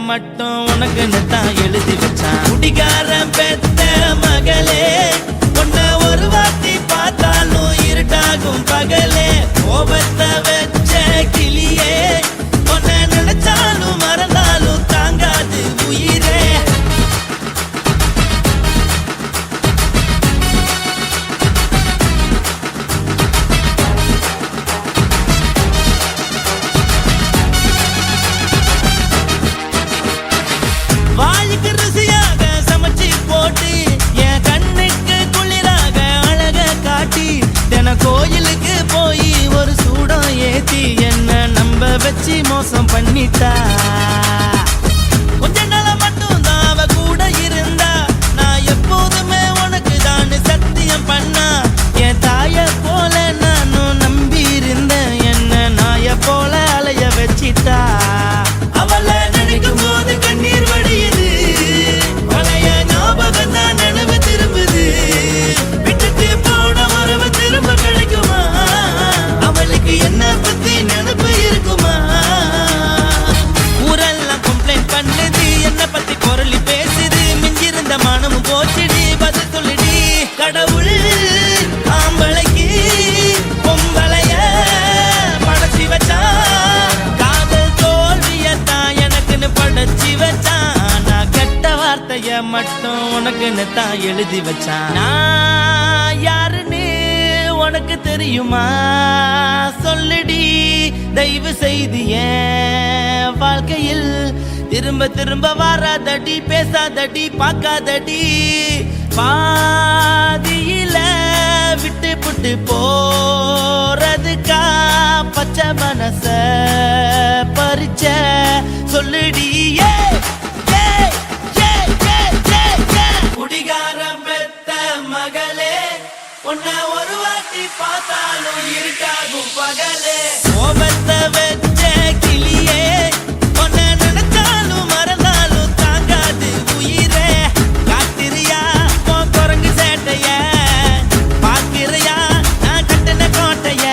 மட்டும் உனக்குன்னு தான் எழுதி வச்சான். குடிகாரன் பெத்த மகளே, உன்னை ஒரு வாட்டி பார்த்தாலும் இருட்டாகும் பகலே. கோபத்தை வச்ச கிளியே, உன்னை நினைச்சாலும் மறந்தாலும் தாங்காது உயிரே. வாய்க்கு ருசியாக சமைச்சு போட்டு என் கண்ணுக்கு குளிராக அழக காட்டி, தின கோயிலுக்கு போய் ஒரு சூடம் ஏத்தி என்ன நம்ப வச்சு மோசம் பண்ணிட்டா. கொஞ்ச நாள மட்டும் தான் அவ கூட இருந்தா, நான் எப்போதுமே உனக்கு தான் சத்தியம் பண்ணா. என் தாய போல நானும் நம்பி இருந்தேன், என்ன நாய போல அலைய வச்சிட்டா. அவளை நினைக்கும் போது கண்ணீர் வடியுது, பழைய ஞாபகம் தான் நினைவு திரும்புது. விட்டுட்டு போன உறவு திரும்ப கிடைக்குமா? அவளுக்கு என்ன பத்தி நினைப்பு இருக்குமா? ஊரெல்லாம் கம்ப்ளைண்ட் பண்ணுது, என்ன பத்தி குரலி பேசுது. மிஞ்சிருந்த மனமும் போச்சுடி, பதில் சொல்லுடி. கடவுள் ஆம்பளைக்கு பொம்பளைய படைச்சி வச்சா, காதல் தோல்வியத்தான் எனக்குன்னு படைச்சி வச்சான். நான் கெட்ட வார்த்தைய மட்டும் உனக்குன்னு தான் எழுதி வச்சான். நான் யாருன்னு உனக்கு தெரியுமா? சொல்லுடி தயவு செய்து என் வாழ்க்கையில் திரும்ப திரும்ப வராதடி, பேசாதடி, பார்க்காதடி. பாதியில விட்டு புட்டு போறதுக்கா பச்சை மனச பறிச்ச சொல்லுடி. குடிகாரம் பெத்த மகளே, உன்னை ஒரு வாட்டி பார்த்தாலும் இருக்காகும் பகலே. கோபத்தை வச்ச கிளியே, உன்னை நினைச்சாலும் மறந்தாலும் தாங்காது உயிரே. காத்திரியா உன் குரங்கு சேட்டைய, பார்க்கிறியா நான் கட்டின கோட்டைய.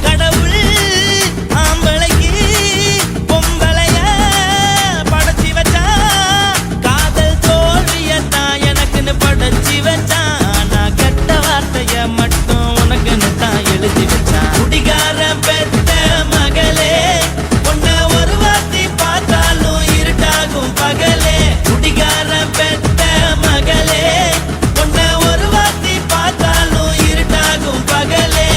கடவுள் ஆம்பளைக்கு பொம்பளைய படைச்சி வச்சா, காதல் தோல்வியத்தான் எனக்குன்னு படைச்சி வச்சான். நான் கெட்ட வார்த்தைய மட்டும் உனக்குன்னு தான் எழுதி வச்சான். குடிகாரன் பெத்த மகளே, உன்னை ஒரு வாட்டி பார்த்தாலும் இருட்டாகும் பகலே. குடிகாரன் பெத்த மகளே, உன்னை ஒரு வாட்டி பார்த்தாலும் இருட்டாகும் பகலே.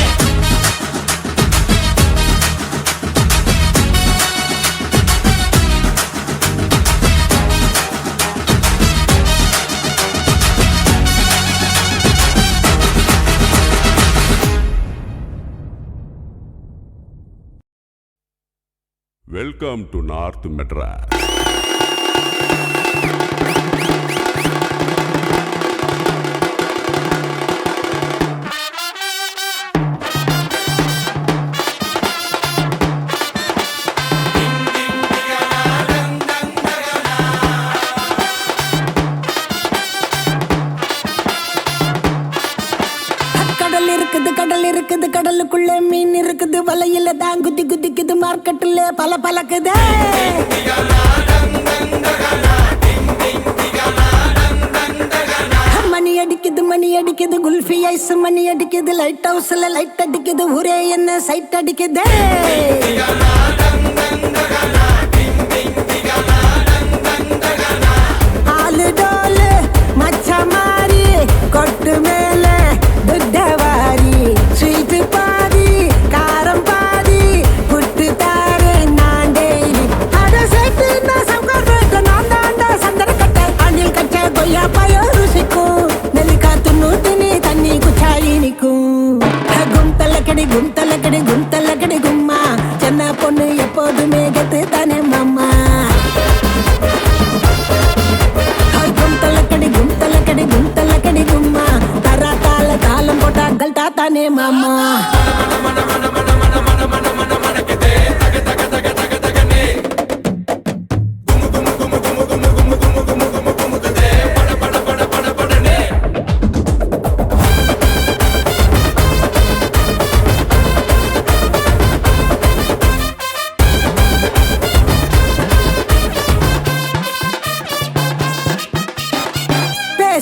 Welcome to North Madras. கடல் இருக்குது, கடல் இருக்குது, கடலுக்குள்ள மீன் இருக்குது. வலையில தான் குதி குதிக்குது, மார்க்கெட்டுல பல பழக்குது. மணி அடிக்குது, மணி அடிக்குது, குல்ஃபி ஐஸ் மணி அடிக்குது. லைட் ஹவுஸ்ல லைட் அடிக்குது, ஊரே என்ன சைட் அடிக்குது. ஆளு டோலு மச்ச மாறி, கொட்டு மேல துட்டவாரி. ஸ்வீட்டு பாதி காரம் பாதி, புட்டு தாரு நான் டெய்லி. அட சேர்த்து நான் சம்கார நான் தாண்டா சந்தன கட்ட. அணில் கச்ச கொய்யா பயம் ருசிக்கும், நெல்லிக்காத்து நூத்தினி தண்ணி குச்சாயி நிக்கும். கும்தலக்கடி கும்தலக்கடி கும்தலக்கடி கும்மா, சின்ன பொண்ணு எப்போதுமே கெத்து தானே மாமா. கும்தலக்கடி கும்தலக்கடி கும்தலக்கடி கும்மா, தரா தாள தாளம் போட்டா கல்டா தானே மாமா.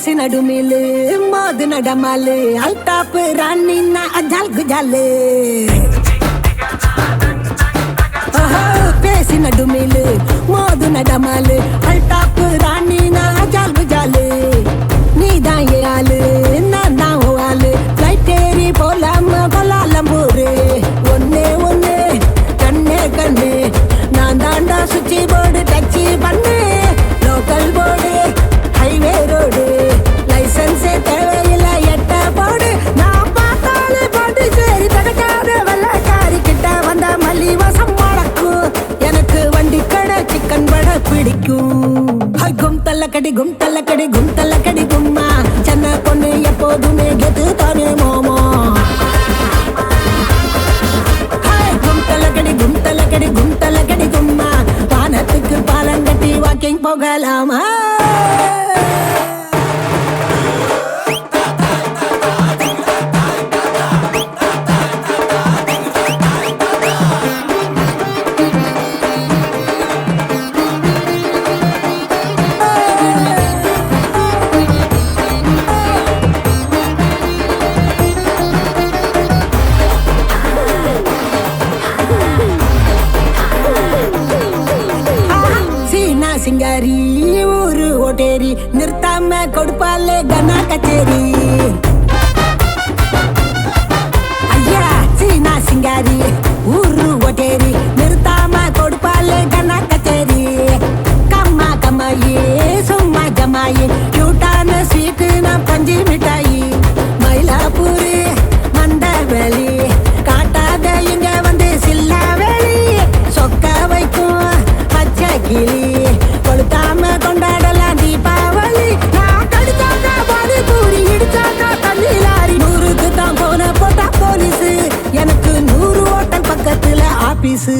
பேசி நடுமிலு மோது நடமாலு அல்டாப்பு ராணின்னா அஜால் குஜாலு பேசி நடுமிலு மோது நடமாலு அல்டாப்பு ராணின்னா அஜால் குஜாலு நீதான் ஏ ஆளு நான் தான் ஓ ஆளு ஃப்ளைட் ஏறி போலாம கொல்லாலம்பூரு ஒன்னே ஒன்னு கண்ணே கண்ணு நான் தாண்டா சுவிட்ச் போர்டு டச் பண்ணு லோக்கல் போர்டு ஹைவே ரோடு லைசன்ஸே தேவையில்லை எட்ட போடு நான் பார்த்தாலே பாட்டு சரி தடுக்காத வெள்ளக்காரி கிட்ட வந்த மல்லி வாசம் மணக்கும் எனக்கு வண்டி கடை சிக்கன் வடை பிடிக்கும் கும் தள்ளக்கடி கும் தள்ளக்கடி கும் தள்ளக்கடி கும்மா சென்னை பொண்ணு எப்போதுமே கெத்து தானே மோமோ கும் தள்ளக்கடி கும்மா வானத்துக்கு பாலங்கட்டி வாக்கிங் போகலாமா சிங்காரி ஊரு ஓட்டேரி நிறுத்தாம கொடுப்பாலே கனா கச்சேரி ஐயா சீனா சிங்காரி ஊரு ஓட்டேரி நிறுத்தாம கொடுப்பாலே கனா கச்சேரி கம்மா கம்மாயி சும்மா ஜமாயி கியூட்டான ஸ்வீட்டு நான் பஞ்சு மிட்டாயி மயிலாப்பூரு மண்டவெளி காட்டாத இங்க வந்து சில்லாவெளி சொக்க வைக்கும் பச்சை கிளி கொளுத்தாம கொண்டாடலாம் தீபாவளி நான் கடிச்சாக்கா பாதி பூரி இடிச்சாக்கா தண்ணி லாரி 100க்கு தான் போன போட்டா போலீஸ் எனக்கு 100 ஹோட்டல் பக்கத்துல ஆபீஸ்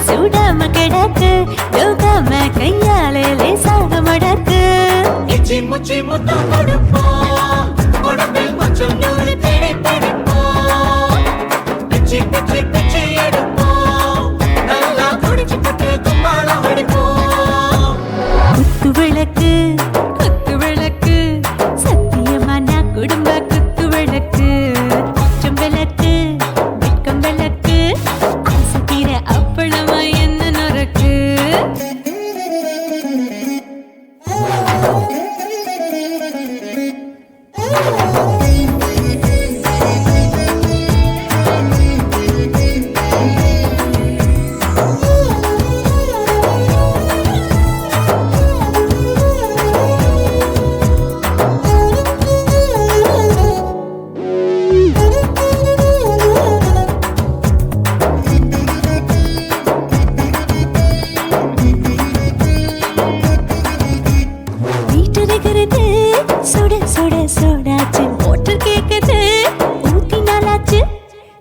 சூடாம கிடக்கு யோகாம கையாலே லேசாக மடக்கு இச்சி முச்சி முத்தம் கொடுப்போம் உடம்பில் கொஞ்சம் நூறு தேடி பிடிப்போம் பிச்சி பிச்சி பிச்சி எடுப்போம் நல்லா குடிச்சு புட்டு கும்மாளம் அடிப்போம் குத்து விளக்கு சத்தியமான குடும்ப குத்து விளக்கு அச்சம் விளக்கு வெட்கம் விளக்கு ஆசைக்கிற அப்பளமா என்ன நொறுக்கு சுட சுட சுடாச்சு மோட்டர் கேக்குது ஊத்தி நாளாச்சு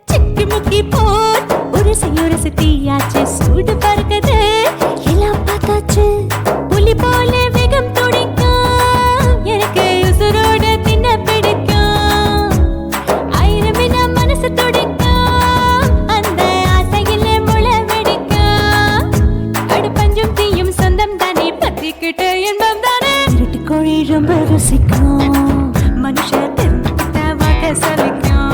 சிக்கி முக்கி போட் உரசி தீயாச்சு சூடு பறக்குது எல்லாம் பார்த்தாச்சு புலி போல வேகம் துடிக்கும் எனக்கு உசுரோட தின்ன பிடிக்கும் ஆயிரம் மனசு துடிக்கும் அந்த ஆசையில முளை வெடிக்கும் அடு பஞ்சும் தீயும் சொந்தம் தானே பத்திக்கிட்டு என்பம் தானே இருட்டு கோழி ரொம்ப ருசிக்கும் மனுஷ தெரிஞ்சுக்கிட்ட வாட்ட சலிக்கும்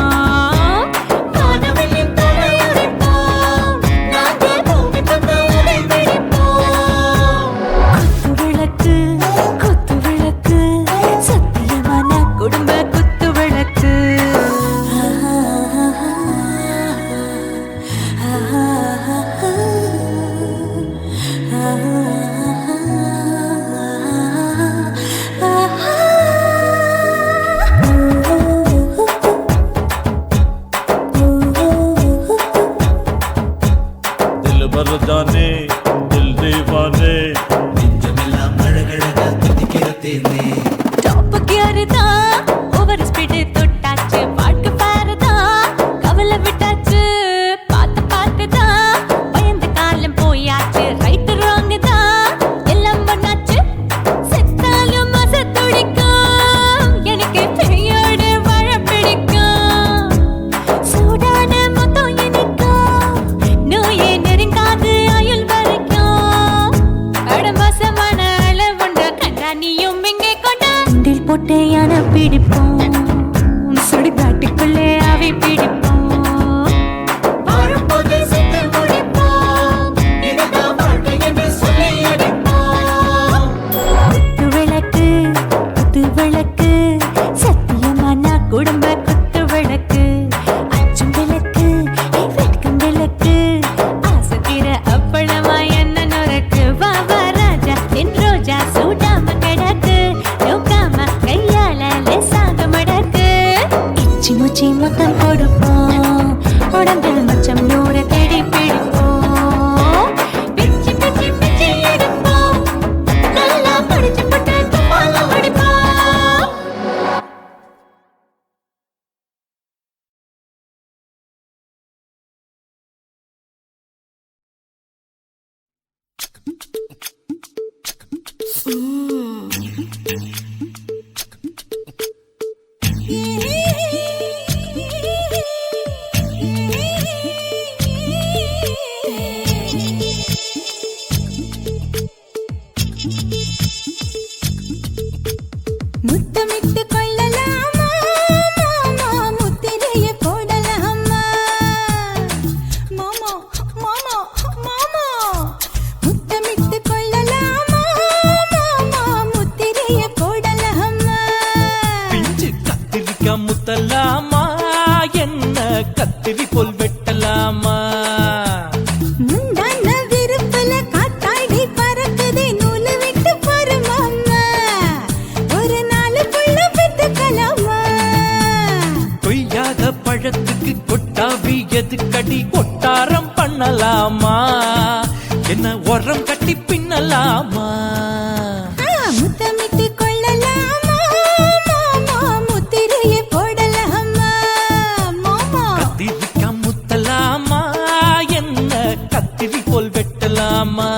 வானவெளியின் தலையுடைப்போம் நாங்கள் பூமி தந்த உடை வெடிப்போம் குத்து விளக்கு சத்தியமான குடும்ப குத்து விளக்கு दिल भर जाने दिल दीवाने நெஞ்சமெல்லாம் அழகழகா துதிக்கிறதேனே டாப் கியர் தான் ஓவர் ஸ்பீட் தொட்டாச்சு வாழ்க்கை பாரு தான் கவலை விட்டாச்சு பார்த்து தான் பயந்து காலம் போயாச்சு ரைட் ராங் தான் எல்லாம் பண்ணாச்சு செத்தாலும் மச துடிக்கும் எனக்கு பெரியோடு வாழ பிடிக்கும் சூடான மொத்தம் எனக்கும் நோயே நெருங்காது ஆயுள் வரைக்கும் கடமசமான அளவுண்ட கண்டா நீயும் இங்கே கொண்டா உண்டில் போட்டு யானை பிடிப்போம் சுடுகாட்டுக்குள்ளே அவை பிடிப்போம் வாழும்போது செத்து முடிப்போம் இதுதான் வாழ்க்கை என்று சொல்லி அடிப்போம் குத்து விளக்கு சத்தியமான குடும்ப குத்து விளக்கு அச்சும் விளக்கு வெட்கம் விளக்கு ஆசைக்கிற அப்பளமா என்ன நொறுக்கு வா வா ராஜா என் ரோஜா சூடாம கிடக்கு நோக்காம கையால லேசாக மடக்கு இச்சி முச்சி மொத்தம் கொடுப்போம் உடம்பில் மச்சம் நூறு தேடி பிடிப்போம் பிச்சி பிச்சி பிச்சி எடுப்போம் நல்லா படிச்சு போட்டு கும்மாளம் அடிப்போம் கத்திரி போல் வெட்டலாமா முந்தான விருப்பல காத்தாடி பறக்குதே நூலு விட்டு பாரு மாமா ஒரு நாலு புள்ள பெத்துக்கலாமா கொய்யாத பழத்துக்கு கொட்டாவி எதுக்கடி கொட்டாரம் பண்ணலாமா என்ன உரம் கட்டி பின்னலாமா முத்தமிட்டு கொள்ளலாமா மாமா முத்திரையை போடலாமா மாமா கத்திரிக்கா முத்தலாமா என்ன கத்திரி போல் வெட்டலாமா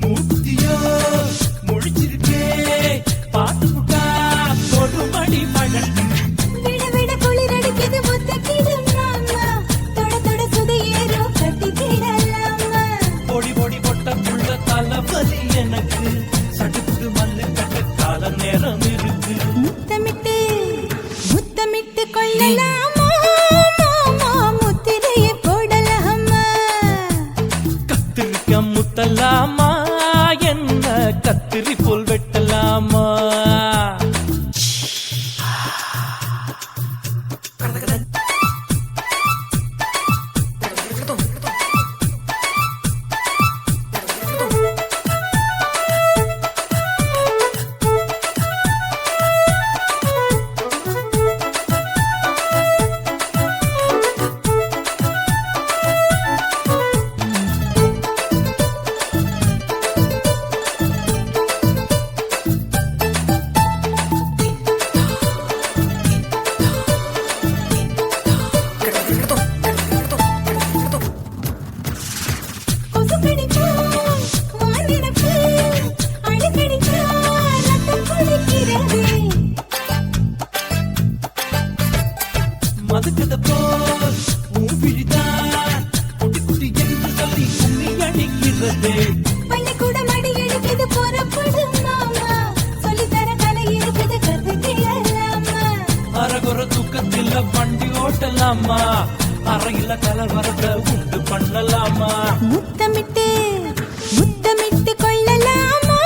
மூத்தியோ முடிச்சிருக்கே பாத்து புட்டா கொடுமடி மழை பொடி பொடி பொட்ட புள்ள தலைவலி எனக்கு சடுக்கு மல்லு கட்ட கால நேரம் இருக்கு முத்தமிட்டு முத்தமிட்டு கொள்ளலாமா மாமா முத்திரையை போடலாமா கத்திரிக்க முத்தலாமா என்ன கத்திரி போல் வெட்டலாமா மதுக்கத போல் மூவிழிதான் குட்டி குட்டி என்று சொல்லி கும்மி அடிக்கிறது பள்ளிக்கூடம் அடி எடுக்குது புறப்படும் மாமா சொல்லித்தர கலை இருக்குது கத்துக்கலாமா அரகுற தூக்கத்தில் வண்டி ஓட்டலாமா அறையில கலவரத்தை உண்டு பண்ணலாமா முத்தமிட்டு முத்தமிட்டு கொள்ளலாமா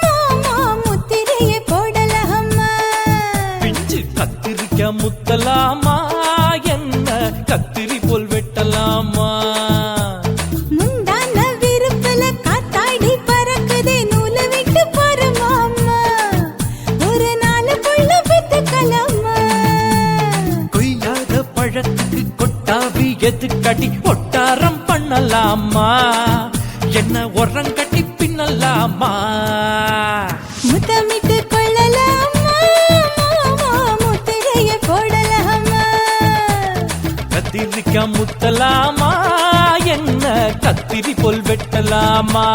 மாமா முத்திரையை போடலாமா பிஞ்சு கத்திரிக்க முத்தலாமா என்ன கத்திரி போல் வெட்டலாமா முந்தான விருப்பல காத்தாடி பறக்குதே நூலு விட்டு பாரு மாமா ஒரு நாலு புள்ள பெத்துக்கலாமா கொய்யாத பழத்துக்கு கொட்டாவி எதுக்கடி ஒட்டாரம் பண்ணலாமா என்ன உரம் கட்டி பின்னலாமா முத்தமிட்டு கொள்ளலாமா மாமா முத்திரையை போடலாமா கத்திரிக்க முத்தலாமா என்ன கத்திரி போல் வெட்டலாமா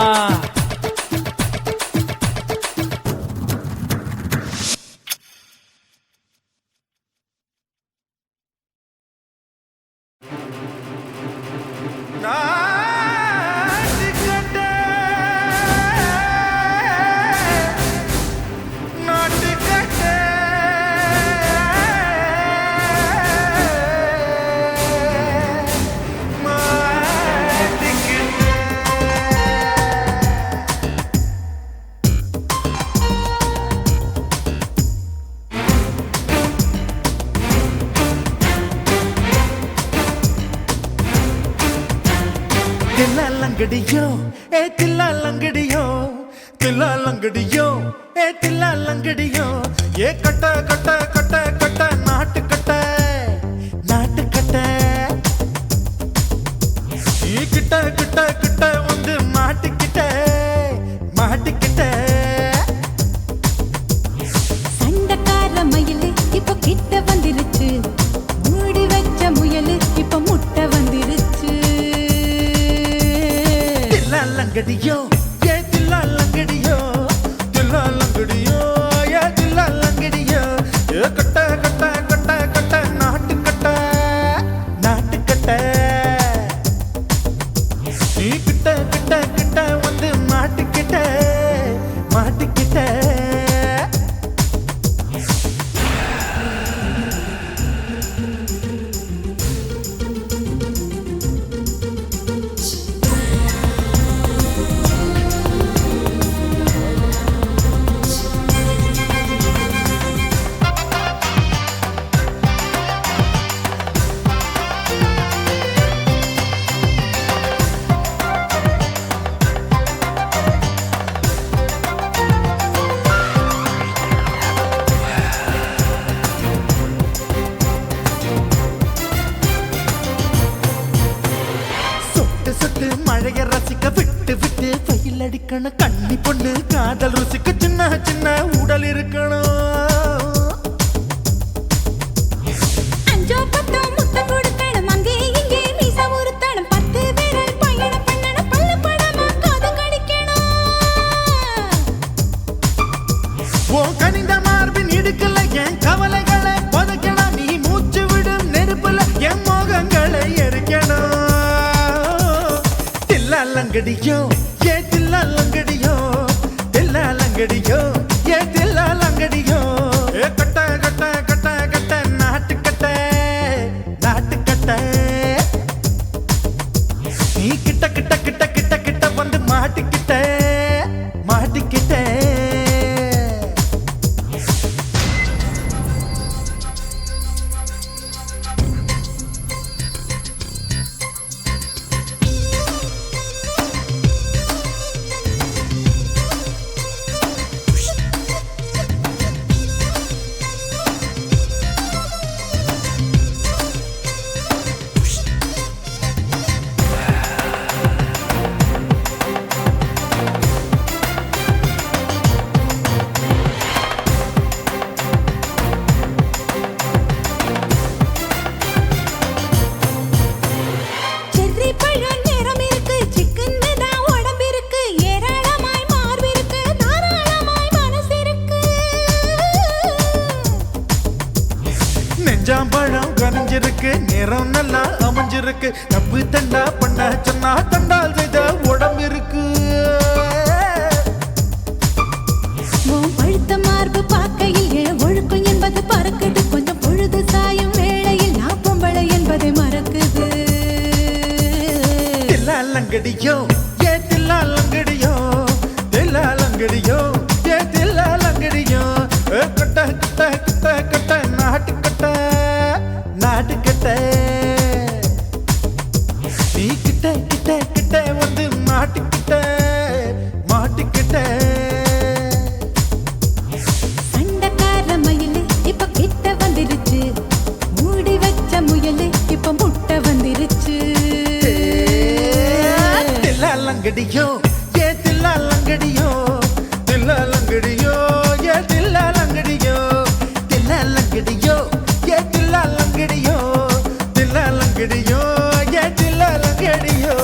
தில்லாலங்கடியோ ஏ தில்லாலங்கடியோ தில்லாலங்கடியோ ஏ தில்லாலங்கடியோ ஏ கட்ட கட்ட கட்ட கட்ட நாட்டு கட்ட நாட்டு கட்ட நீ கிட்ட கிட்ட கிட்ட வந்து மாட்டிக்கிட்ட மாட்டிக்கிட்ட லங்கடியோ ஏ தில்லா லங்கடியோ தில்லா லங்கடியோ ஏ தில்லா லங்கடியோ ஏ கட்ட கட்ட கட்ட கட்ட நாட்டு கட்ட நாட்டு கட்ட நீ கிட்ட கிட்ட கிட்ட வந்து மாட்டிக்கிட்ட மாட்டிக்கிட்ட சொட்டு சொட்டு மழைய ரசிக்க விட்டு விட்டு வெயில் அடிக்கணும் கண்ணி பொண்ணு காதல் ருசிக்க சின்ன சின்ன உடல் இருக்கணும் அஞ்சோ பத்தோ முத்தம் கொடுக்கணும் அங்கே இங்கே மீச உருத்தணும் 10 விரல் பயணம் பண்ணணும் பல்ல படமா காது கடிக்கணும் உன் கனிந்த மார்பின் இடுக்கல என் கவலைகளை புதைக்கணும் நீ மூச்சு விடும் நெருப்புல என் மோகங்களை எரிக்கணும் தில்லா லங்கடியோ ஏ தில்லா லங்கடியோ தில்லா லங்கடியோ ஏ தில்லா லங்கடியோ ஏ கட்ட கட்ட கட்ட கட்ட நாட்டு கட்ட நாட்டு கட்ட நீ கிட்ட கிட்ட கிட்ட கிட்ட கிட்ட வந்து மாட்டிக்கிட்ட மாட்டிக்கிட்ட செர்ரி பழம் நிறம் இருக்கு சிக்கன்னு தான் உடம்பு இருக்கு ஏராளமாய் மார்பு இருக்கு தாராளமாய் மனசு இருக்கு நெஞ்சாம்பழம் கனிஞ்சிருக்கு நிறம் நல்லா அமைஞ்சிருக்கு தப்பு தண்டா பண்ண சொன்னா தண்டால் செய்த உடம்பு இருக்கு உன் பழுத்த மார்பு பார்க்கையில் என் ஒழுக்கம் என்பது பறக்குது கொஞ்சம் பொழுது சாயும் வேளையில் நான் பொம்பளை என்பதை மறக்குது தில்லா லங்கடியோ ஏ தில்லா லங்கடியோ தில்லா லங்கடியோ ஏ தில்லா லங்கடியோ ஏ கட்ட கட்ட கட்ட கட்ட நாட்டு கட்ட நாட்டு கட்ட நீ கிட்ட கிட்ட கிட்ட வந்து மாட்டிக்கிட்ட மாட்டிக்கிட்ட சண்டைக்கார மயிலு இப்ப கிட்ட வந்துருச்சு மூடி வச்ச முயலு இப்ப முட்டை வந்துருச்சு தில்லா லங்கடியோ ஏ தில்லா லங்கடியோ தில்லா லங்கடியோ ஏ தில்லா லங்கடியோ தில்லா லங்கடியோ ஏ தில்லா லங்கடியோ தில்லா லங்கடியோ ஏ தில்லா லங்கடியோ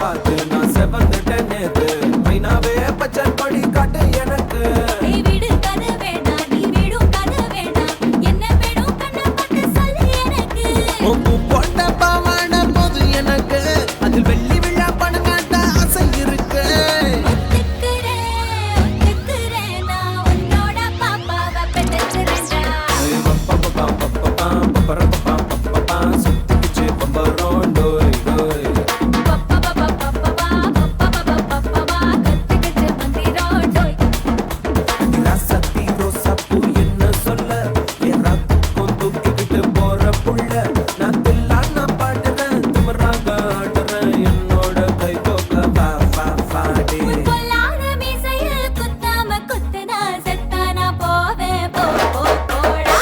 பார்த்து நான் செவந்துட்டேன் நேத்து மைனாவே பச்சை கொடி காட்டு எனக்கு நீ விடு கதை வேண்டாம் நீ விடும் கதை வேண்டாம் என்ன வேணும் கண்ணை பார்த்து சொல்லு எனக்கு உப்பு போட்ட பாவாடை போது எனக்கு அதில் வெள்ளி விழா பணம் காட்ட ஆசை இருக்கு ஒத்துக்கிறேன் நான் உன்னோட பாப்பாவை பெற்றேன்டா சுத்திக்கிச்சு பம்பரோம் டோய் டோய் கத்துக்கிட்டு வந்திரோடோய் ராசத்தி ரோசாப்பூ என்ன சொல்ல என் ராத்துக்கும் தூக்கிக்கிட்டு போற புள்ள நான் தில்லான பாடுறேன் திமிராக ஆடுறேன் என்னோட கை கோக்க வா வா வாடி பொல்லாத மீசையில் குத்தாம குத்துனா செத்தானா போவேன் போ போ போடா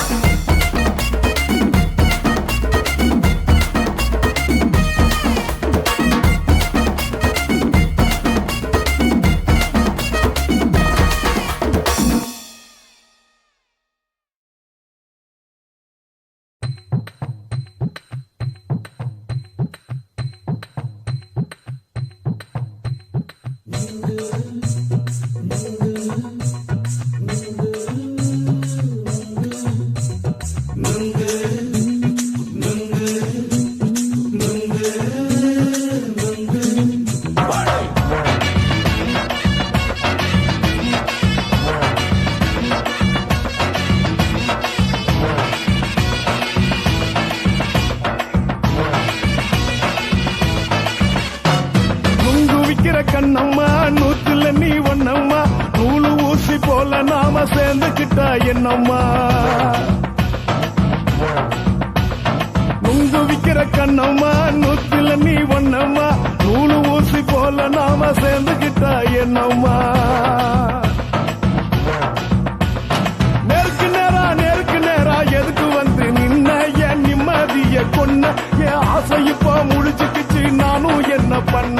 நுங்கு விக்கிற கண்ணம்மா நூத்துல நீ ஒன்னம்மா நூலு ஊசி போல நாம சேர்ந்துக்கிட்டா என்னம்மா நுங்கு விக்கிற கண்ணம்மா நூத்துல நீ ஒன்னம்மா நூலு ஊசி போல நாம சேர்ந்துக்கிட்டா என்னம்மா நேருக்கு நேரா எதுக்கு வந்து நின்ன என் நிம்மதிய கொன்ன என் ஆசை இப்ப முடிச்சுக்கிச்சு நானும் என்ன பண்ண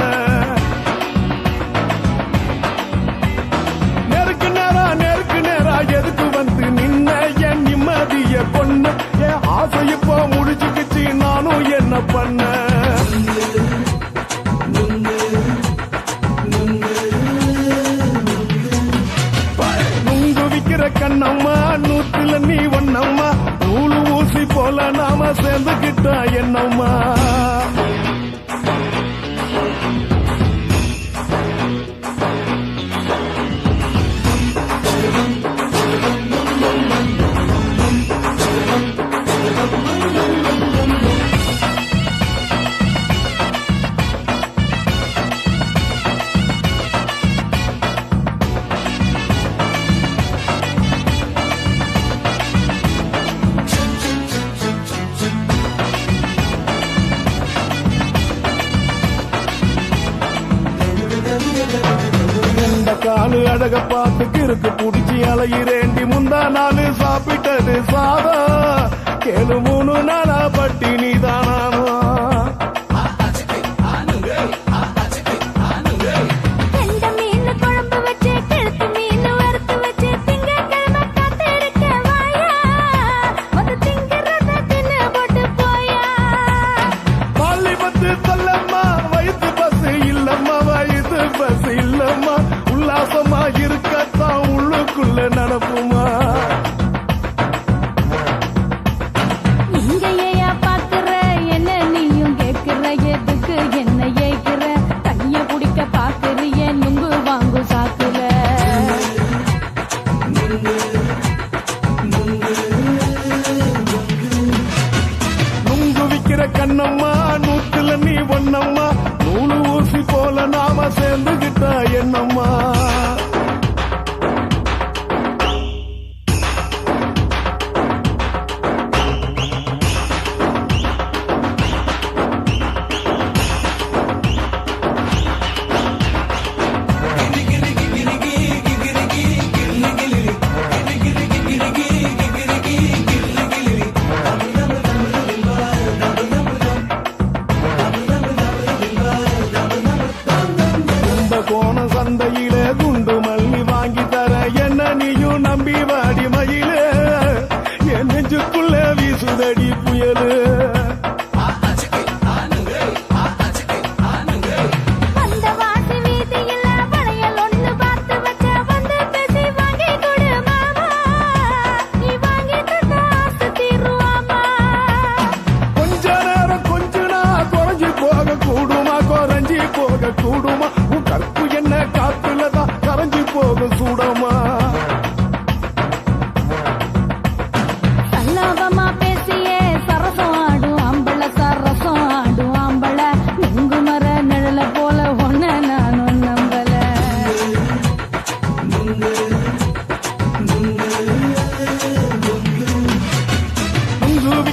நேருக்கு நேரா எதுக்கு வந்து நின்ன என் நிம்மதிய கொன்ன என் ஆசை இப்ப முடிச்சுக்கிச்சு நானும் என்ன பண்ண நுங்கு விக்கிற கண்ணம்மா நூத்துல நீ ஒன்னம்மா நூலு ஊசி போல நாம சேர்ந்துக்கிட்டா என்னம்மா இந்த காலு அழக பார்த்து கிறுக்கு புடிச்சு அலையிறேண்டி முந்தா நாலு சாப்பிட்டது சாதம் கேளு 3 நாளா பட்டினி தானானோ கண்ட மீன் குழம்பு வச்சு கெளுத்து மீன் வறுத்து வச்சு திங்கக்கிழமை காத்திருக்க வாயா வந்து திங்கிறத தின்னு போட்டு போயா பள்ளி பத்து சொல்லம்மா வயிற்று பசு இல்லம்மா வயிற்று பசு இல்லம்மா உல்லாசமா இருக்கத்தான் உள்ளுக்குள்ள நடப்புமா இங்க ஏயா பாக்குற என்ன நீயும் கேக்குற எதுக்கு என்ன ஏக்குற கைய பிடிக்க பாக்குறிய நுங்கு வாங்கு சாக்குற நுங்கு விக்கிற கண்ணம்மா நூத்துல நீ ஒன்னம்மா நூலு ஊசி போல நாம சேர்ந்துகிட்டா என்னம்மா சந்தையிலே குண்டு மல்லி வாங்கி தர என்ன நீயும் நம்பி வாடி மயிலே என் நெஞ்சுக்குள்ள வீசுதடி புயலு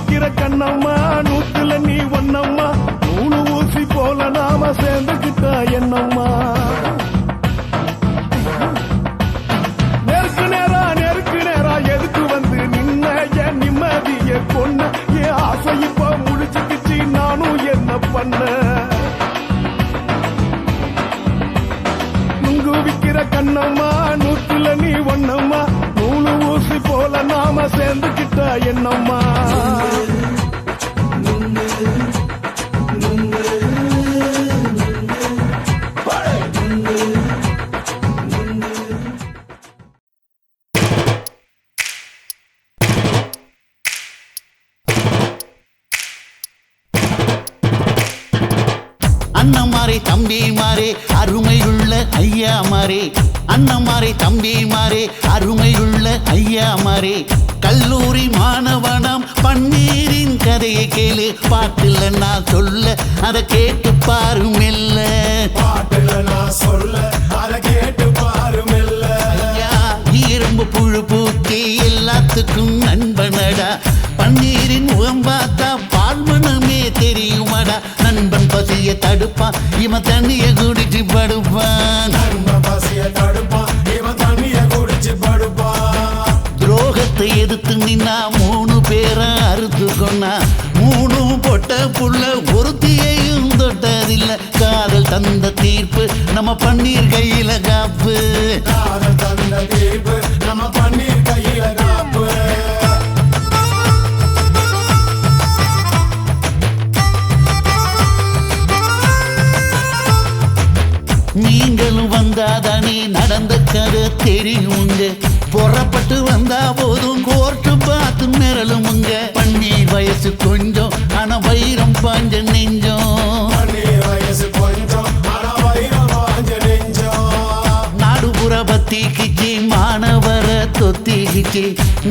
விக்கிற கண்ணம்மா நூத்துல நீ ஒன்னம்மா நூலு ஊசி போல நாம சேர்ந்துக்கிட்டா என்னம்மா நெருக்கு நேரா எதுக்கு வந்து நின்ன என் நிம்மதிய கொன்ன என் ஆசை இப்ப முடிச்சுக்கிச்சு நானும் என்ன பண்ண நுங்கு விக்கிற கண்ணம்மா நூத்துல நீ ஒன்னம்மா நூலு ஊசி போல நாம சேர்ந்துக்கிட்டா என்னம்மா அண்ணமாரே தம்பி மாறே அருமையுள்ள ஐயா மாறே அண்ணமாரே தம்பி மாறே அருமையுள்ள ஐயா மாறே கல்லூரி மாணவனாம் பன்னீரின் கதையை கேளு பாட்டுல நான் சொல்ல அதை கேட்டு பாரு மெல்ல பாட்டுல நான் சொல்ல அதை கேட்டு பாரு மெல்ல ஐயா இரும்பு புழு பூக்கி எல்லாத்துக்கும் நண்பனடா பன்னீரின் முகம் பார்த்தா பால்மனமே தெரியுமாடா நண்பன் பசிய தடுப்பான் இவன் தண்ணிய குடிச்சு படுப்பான் நண்பன் பசிய தடுப்பான் இவன் தண்ணிய குடிச்சு படுப்பான் துரோகத்தை எதிர்த்து நின்னா 3 பேரை அறுத்து கொண்டா 3 பொட்ட புள்ள ஒருத்தியையும் தொட்டதில்லை காதல் தந்த தீர்ப்பு நம்ம பன்னீர் கையில காப்பு காதல் தந்த தீர்ப்பு நம்ம பன்னீர் கையில காப்பு நீங்களும் வந்தாதானே நடந்த கதை தெரியுங்க புறப்பட்டு வந்தா போதும் கோர்ட்டு பார்த்து மிரளுமுங்க பன்னீர் வயசு கொஞ்சம் ஆனா வைரம் பாஞ்ச நெஞ்சம் பன்னீர் வயசு கொஞ்சம் ஆனா வைரம் பாஞ்ச நெஞ்சம் நாடுபுற பத்திக்கிச்சு மாணவரை தொத்திக்கிச்சு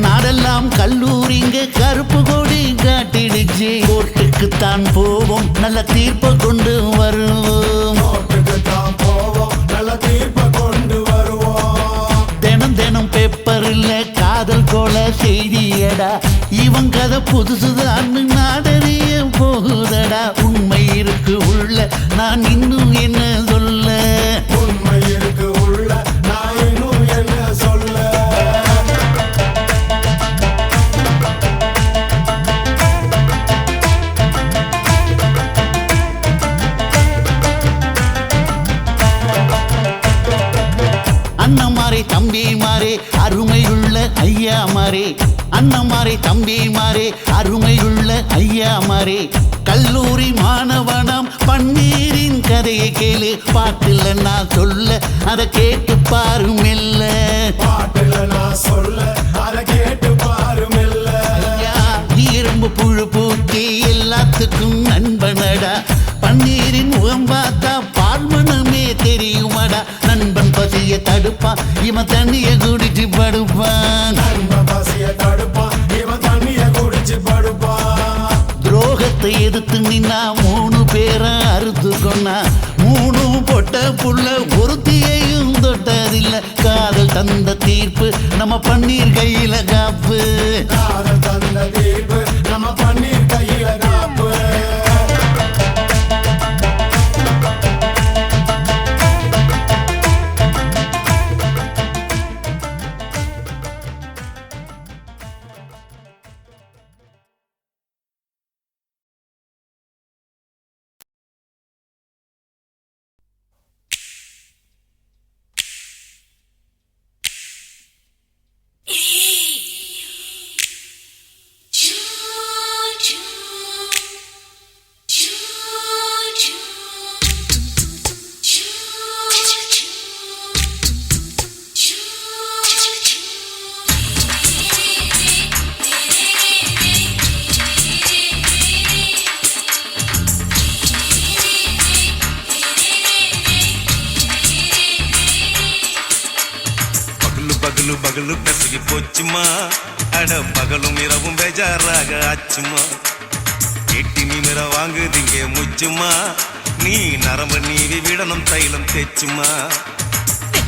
நாடெல்லாம் கல்லூரிங்க கருப்பு கொடி காட்டிடுச்சு கோர்ட்டுக்குத்தான் போவோம் நல்ல தீர்ப்பை கொண்டு வருவோம் கோர்ட்டுக்குத்தான் போவோம் நல்ல தீர்ப்பை கொண்டு வருவோம் தினம் பேப்பர்ல காதல் கொலை செய்தியடா இவன் கதை புதுசுதான் நாடறிய போகுதடா உண்மை இருக்கு உள்ள நான் இன்னும் என்ன சொல்ல உண்மை இருக்கு உள்ள நான் இன்னும் என்ன சொல்ல அண்ணமாரே தம்பி மாறே அருமையுள்ள ஐயா மாறே அண்ணமாரே தம்பி மாறே அருமையுள்ள ஐயா மாறே கல்லூரி மாணவனாம் பன்னீரின் கதையை கேளு பாட்டுல நான் சொல்ல அதை கேட்டு பாரு மெல்ல பாட்டுல நான் சொல்ல அதை கேட்டு பாரு மெல்ல ஐயா இரும்பு புழு பூக்கி எல்லாத்துக்கும் நண்பனடா பன்னீரின் முகம் பார்த்தா பால்மனமே தெரியுமாடா நண்பன் பசிய தடுப்பான் இவன் தண்ணிய குடிச்சு படுப்பான் நண்பன் பசிய தடுப்பான் இவன் தண்ணிய குடிச்சு படுப்பான் துரோகத்தை எதிர்த்து நின்னா 3 பேரை அறுத்து கொண்டா 3 பொட்ட புள்ள ஒருத்தியையும் தொட்டதில்லை காதல் தந்த தீர்ப்பு நம்ம பன்னீர் கையில காப்பு காதல் தந்த தீர்ப்பு நம்ம பன்னீர் கையில காப்பு பகலு பகலு பெசகி போச்சுமா அட பகலும் இரவும் பேஜாராக ஆச்சுமா எட்டி நிமிர வாங்குதிங்க முச்சுமா நீ நரம்பு நீவி விடணும் தைலம் தேச்சுமா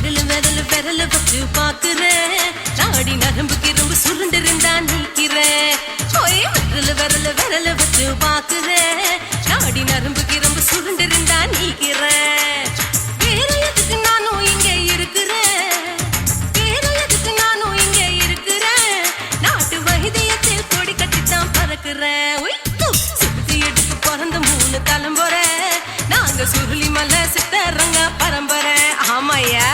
விரல் விரல் விரல் வச்சு பாக்குறேன் நாடி நரம்பு கிரம்பு சுருண்டு இருந்தா நீக்கிறேன் விரல் விரல் விரல் வச்சு பாக்குறேன் நாடி நரம்பு கிரம்பு சுருண்டு இருந்தா நீக்கிறேன் வேற எதுக்கு நானும் இங்க இருக்கிறேன் வேற எதுக்கு நானும் இங்க இருக்கிறேன் நாட்டு வைத்தியத்தில் கொடி கட்டித்தான் பறக்கிறேன் சுத்தி எடுத்து பிறந்த 3 தலைமுறை நாங்க சுருளி மலை சித்தரங்க பரம்பரை ஆமாயா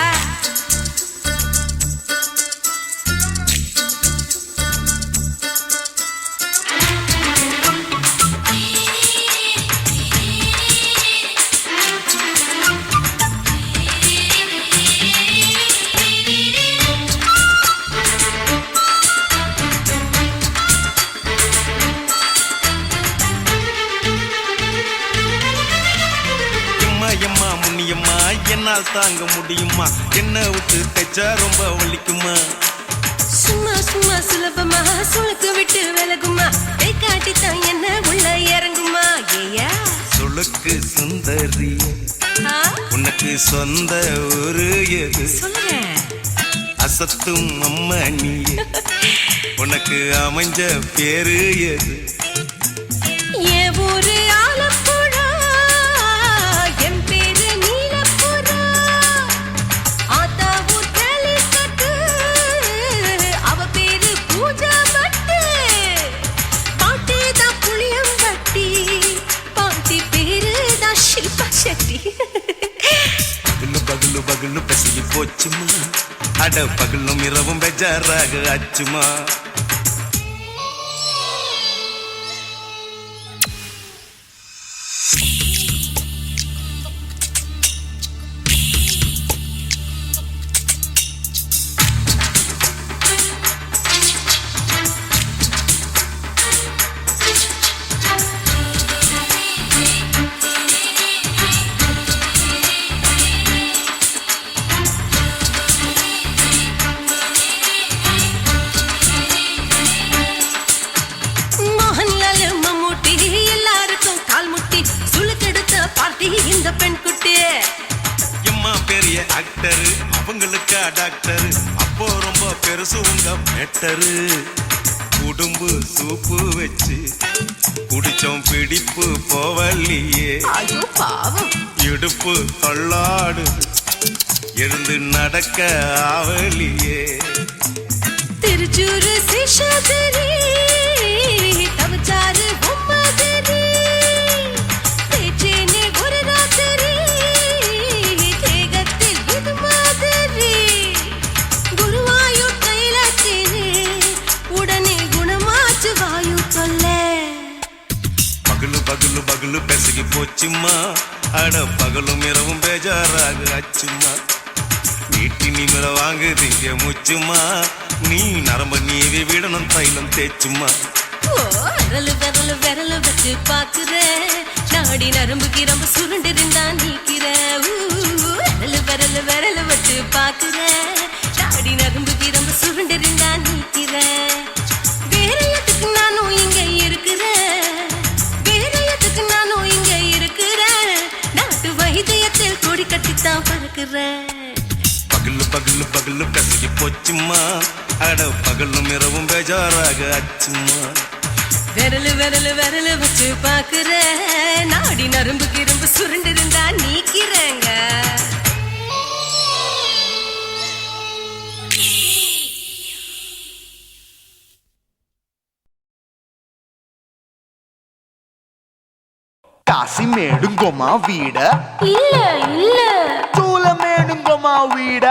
எம்மா முன்னியம்மா என்னால் தாங்க முடியுமா என்ன விட்டு தைச்சா ரொம்ப வலிக்குமா சும்மா சும்மா சுலபமா சுளுக்கு விட்டு விலகுமா கை காட்டித்தான் என்ன உள்ள இறங்குமா ஏயா சுளுக்கு சுந்தரி உனக்கு சொந்த ஒரு எது சொல்றேன் அசத்தும் அம்மா நீ உனக்கு அமைஞ்ச பேரு எது என் ஊரு ஆலப்புழா என் பேரு நீலப்புறா ஆத்தா ஊர் கேலிக்கட்டு அவ பேரு பூஜா பட்டு பாட்டி தான் புளியம்பட்டி பாட்டி பேரு தான் ஷில்பா செட்டி பகலு பகலு பகலு பசிக்கு போச்சுமா அட பகலும் இரவும் பெஜாராக ஆச்சுமா இந்த பெண் குட்டி எம்மா பெரிய ஆக்டர் அவங்களுக்கா டாக்டர் அப்போ ரொம்ப பெருசு உங்க மேட்டரு உடும்பு சூப்பு வச்சு குடிச்சோம் பிடிப்பு போவல்லையே ஐயோ பாவம் இடுப்பு தள்ளாடு எழுந்து நடக்க ஆவலியே திருச்சூரு சிஷாதிரி தவச்சாரு பொம்மதிரி தேச்சேனே ஒரு ராத்திரி தேகத்தில் இது மாதிரி குருவாயூர் தைலத்தினே உடனே குணமாச்சு வாயு சொல்ல பகலு பகலு பகலு பெசகி போச்சுமா அட பகலும் இரவும் பேஜாராக ஆச்சுமா நீட்டி நிமிர வாங்கு திங்க முச்சுமா நீ நரம்ப நீவி விடணும் தைலம் தேச்சுமா விரல் விரல் விரல் வச்சு பாக்குறேன் நாடி நரம்பு கிரம்பு சுருண்டு இருந்தா நீக்கிறேன் விரல் விரல் விரல் வச்சு பாக்குறேன் நாடி நரம்பு கிரம்பு சுருண்டு இருந்தா நீக்கிறேன் வேற எதுக்கு நானும் இங்க இருக்கிறேன் வேற எதுக்கு நானும் இங்க இருக்கிறேன் நாட்டு வைத்தியத்தில் கொடி கட்டித்தான் பறக்கிறேன் பகலு பகலு பகலு பெசகி போச்சுமா அட பகலும் இரவும் பேஜாராக ஆச்சுமா விரல் விரல் விரல் வச்சு பாக்குறேன் நாடி நரம்பு கிரம்பு சுருண்டு இருந்தா நீக்கிறேங்க కాశీమేడుంగోమా వీడ இல்ல இல்ல చూలమేడుంగోమా వీడ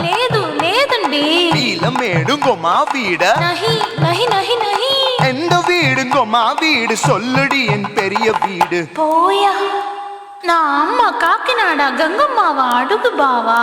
లేదు లేదండి నీలమేడుంగోమా వీడ நஹி நஹி நஹி நஹி எந்த வீடுங்கோமா வீடு சொல்லுடி என் பெரிய வீடு போயா நான் அம்மா காக்கிநாடா கங்கம்மாவா அடுகு பாவா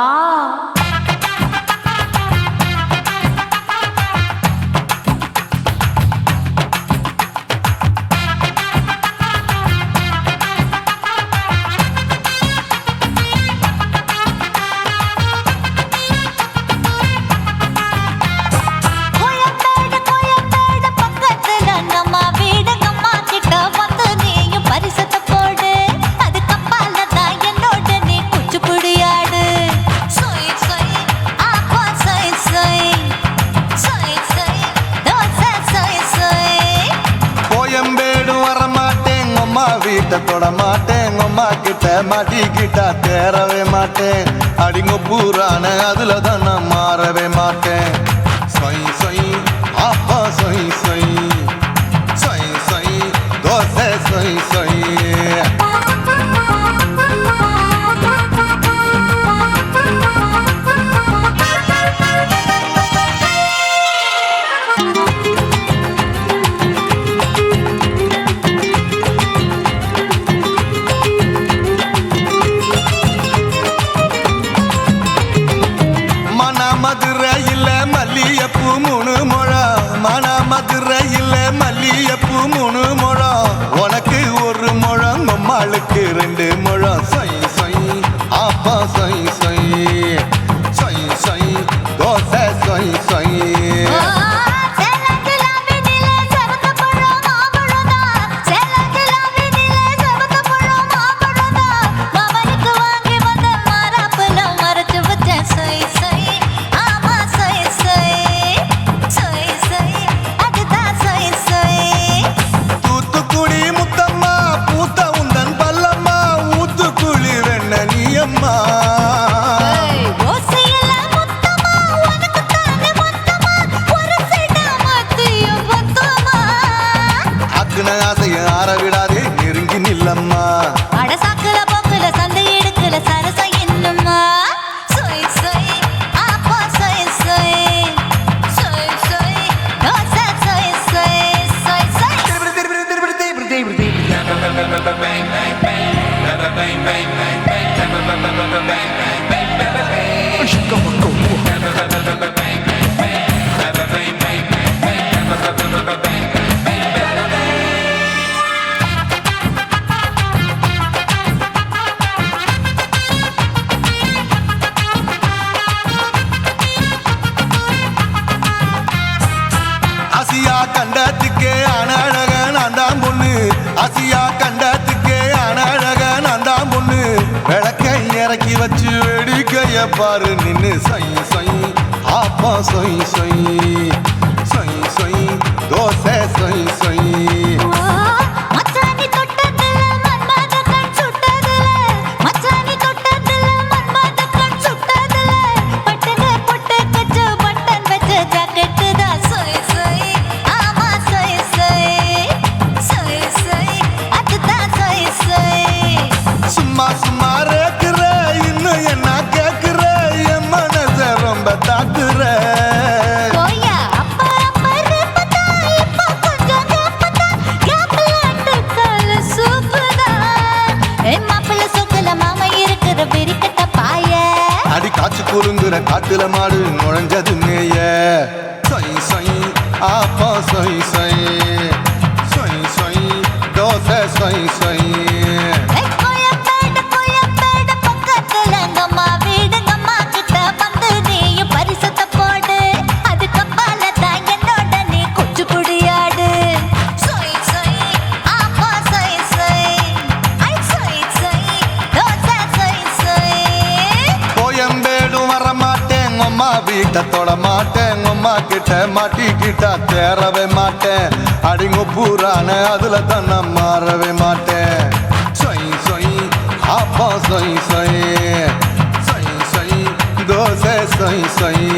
Sweet, sweet. வீட்டை தொட மாட்டேன் அம்மா கிட்ட மாட்டிக்கிட்டா தேரவே மாட்டேன் அடிங்க பூரான அதுல தான் நான் மாறவே மாட்டேன் சொய் சொய் அப்பா சொய் சொய் சொய் சொய் தோசை சொய் சொய் மதுரையில் மல்லியப்பூ 3 முழம் மன மதுரையில் மல்லியப்பூ 3 முழம் உனக்கு 1 முழம் அம்மாளுக்கு 2 முழம் சொய் சொய் அப்பா சொய் சொய் சொய் சொய் தோசை சொய் சொய் ஆசைய ஆற விடாதே நெருங்கி நில்லம்மா அடசாக்குல போக்குல சந்தை எடுக்கல சரச என்னம்மா சொய் சொய் அப்பா சொய் சொய் சொய் சொய் தோசை சொய் சொய் சொய் சொய் ஆசியா கண்டத்துக்கே அனழக நான் தான் பொண்ணு ஆசியா கண்டத்துக்கே அனழக நான் தான் பொண்ணு விளக்கை இறக்கி வச்சு வேடிக்கைய பாரு நின்னு சொய் சொய் அப்பா சொய் சொய் சொய் சொய் தோசை சொய் சொய் மச்சானி தொட்டதுல மன்மத கண் சுட்டதுல மச்சானி தொட்டதுல மன்மத கண் சுட்டதுல பட்டன பொட்டு கச்சு பட்டன் வச்ச ஜாக்கெட் தான் சொய் சொய் ஆமா சொய் சொய் சொய் சொய் அதுதான் சொய் சொய் சும்மா சும்மா ரேக்குற இன்னும் என்ன கேக்குற என் மனச ரொம்ப தாக்குற போயா அப்பா அப்பா ரப்பதா இப்ப கொஞ்சம் ரப்பதா கேப்லாட்டு கால சூப்பரா ஏ மாப்பிள்ள சொக்கல மாமா இருக்கிற வெறிக்கட்ட பாய அடி காய்ச்சி குலுங்குற காட்டுல மாடு நுழைஞ்சது மேய சொய் சொய் அப்பா சொய் சொய் சொய் சொய் தோசை சொய் சொய் கோயம்பேடு பக்கத்துல எங்கம்மா வீடு அம்மா கிட்ட வந்து நீயும் பரிசத்தை போடு அதுக்கப்பால தான் என்னோட நீ குச்சி குடியாடு சொய் சொய் அப்பா சொய் சொய் ஐ சொய் சொய் தோசை சொய் சொய் கோயம்பேடு வர மாட்டேன் அம்மா வீட்டை தொட மாட்டேன் அம்மா கிட்ட மாட்டிக்கிட்டா தேரவே மாட்டேன் அடிங்க பூரான அதுல தான் நான் மாறவே மாட்டேன் சொய் சொய் அப்பா சொய் சொய் சொய் சொய் தோசை சொய் சொய்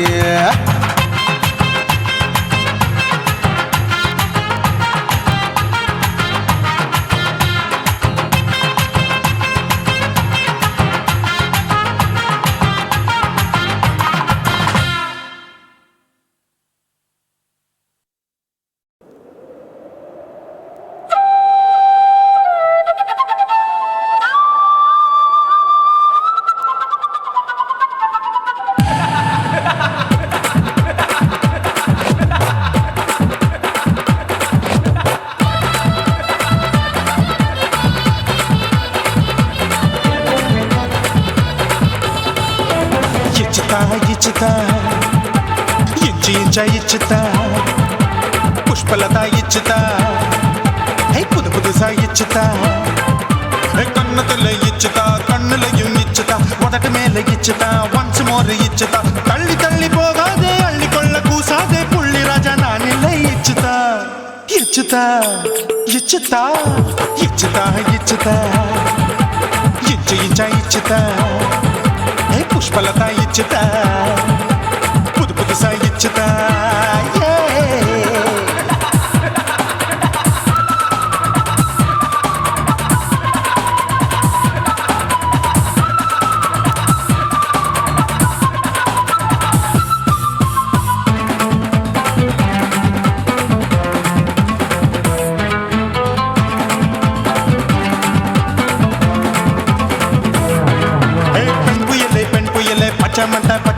ఇచ్చుతా ఇంచి ఇంచ ఇచ్చుతా పుష్పలత ఇచ్చుతా புது புதுசா இச்சுதா கண்ணத்துல இச்சுதா கண்ணுலையும் இச்சுதா உதட்டு மேல இச்சுதா ஒன்ஸ் மோர் இச்சுதா தள்ளி தள்ளி போகாதே அள்ளி கொள்ள கூசாதே புள்ளி ராஜா நான் இல்லை இச்சுதா இச்சுதா இச்சுதா இச்சுதா இச்சுதா இச்சு இச்சா இச்சுதா ஏ புஷ்பலதா இச்சுதா புது புதுசா இச்சுதா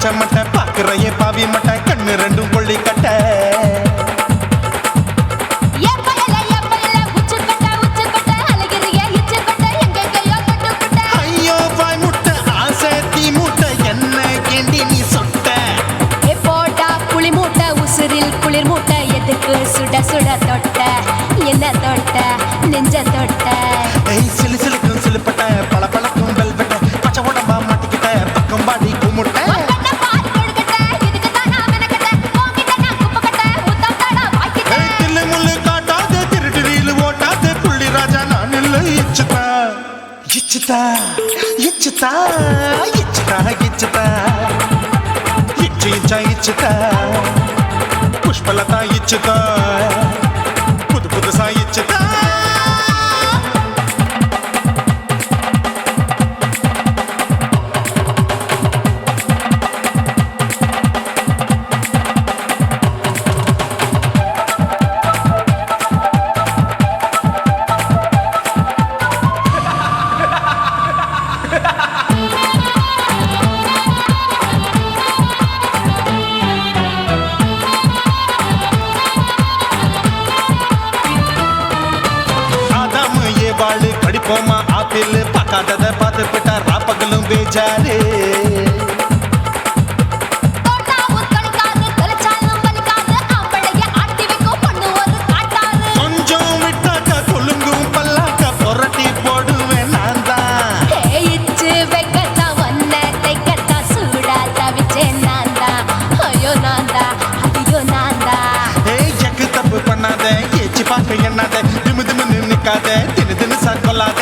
பச்சை மட்டை பாக்குறையே பாவி மட்டை கண்ணு ரெண்டும் கொள்ளி கட்ட ஐயோ வாய் முட்டை ஆசை தீ மூட்டை என்ன கேண்டி நீ சொட்ட போட்டா புளி மூட்டை உசுரில் குளிர் மூட்டை எதுக்கு சுட சுட தொட்ட என்ன தொட்ட நெஞ்ச தொட்ட சிலு சிலுக்கும் சிலுப்பட்ட பல பழக்கும் வெல்வெட்ட பச்சை உடம்பா மாட்டிக்கிட்ட பக்கம் பாடி குமுட்ட இச்சுதா இச்சுதா இச்சுதா இச்சுதா இச்சு இச்சா இச்சுதா புஷ்பலதா இச்சுதா புது புதுசா இச்சுதா கடிப்போமா ஆப்பிள் பார்க்காதத பார்த்து விட்டா ராப்பகலும் பேஜாரு கொஞ்சம் விட்டாக்க கொலுங்கும் பல்லாக்க புரட்டி போடுவேன் நான் தான் இச்சு வைக்கத்தான் வந்த தைக்கத்தான் சூடா தவிச்சேன் நான் தான் ஐயோ நான் தான் ஐயோ நான் தான் எக்கு தப்பு பண்ணாத ஏச்சி பார்க்க எண்ணாத திமு திமுன்னு நிக்காத தினு தினு சாக்கொள்ளாத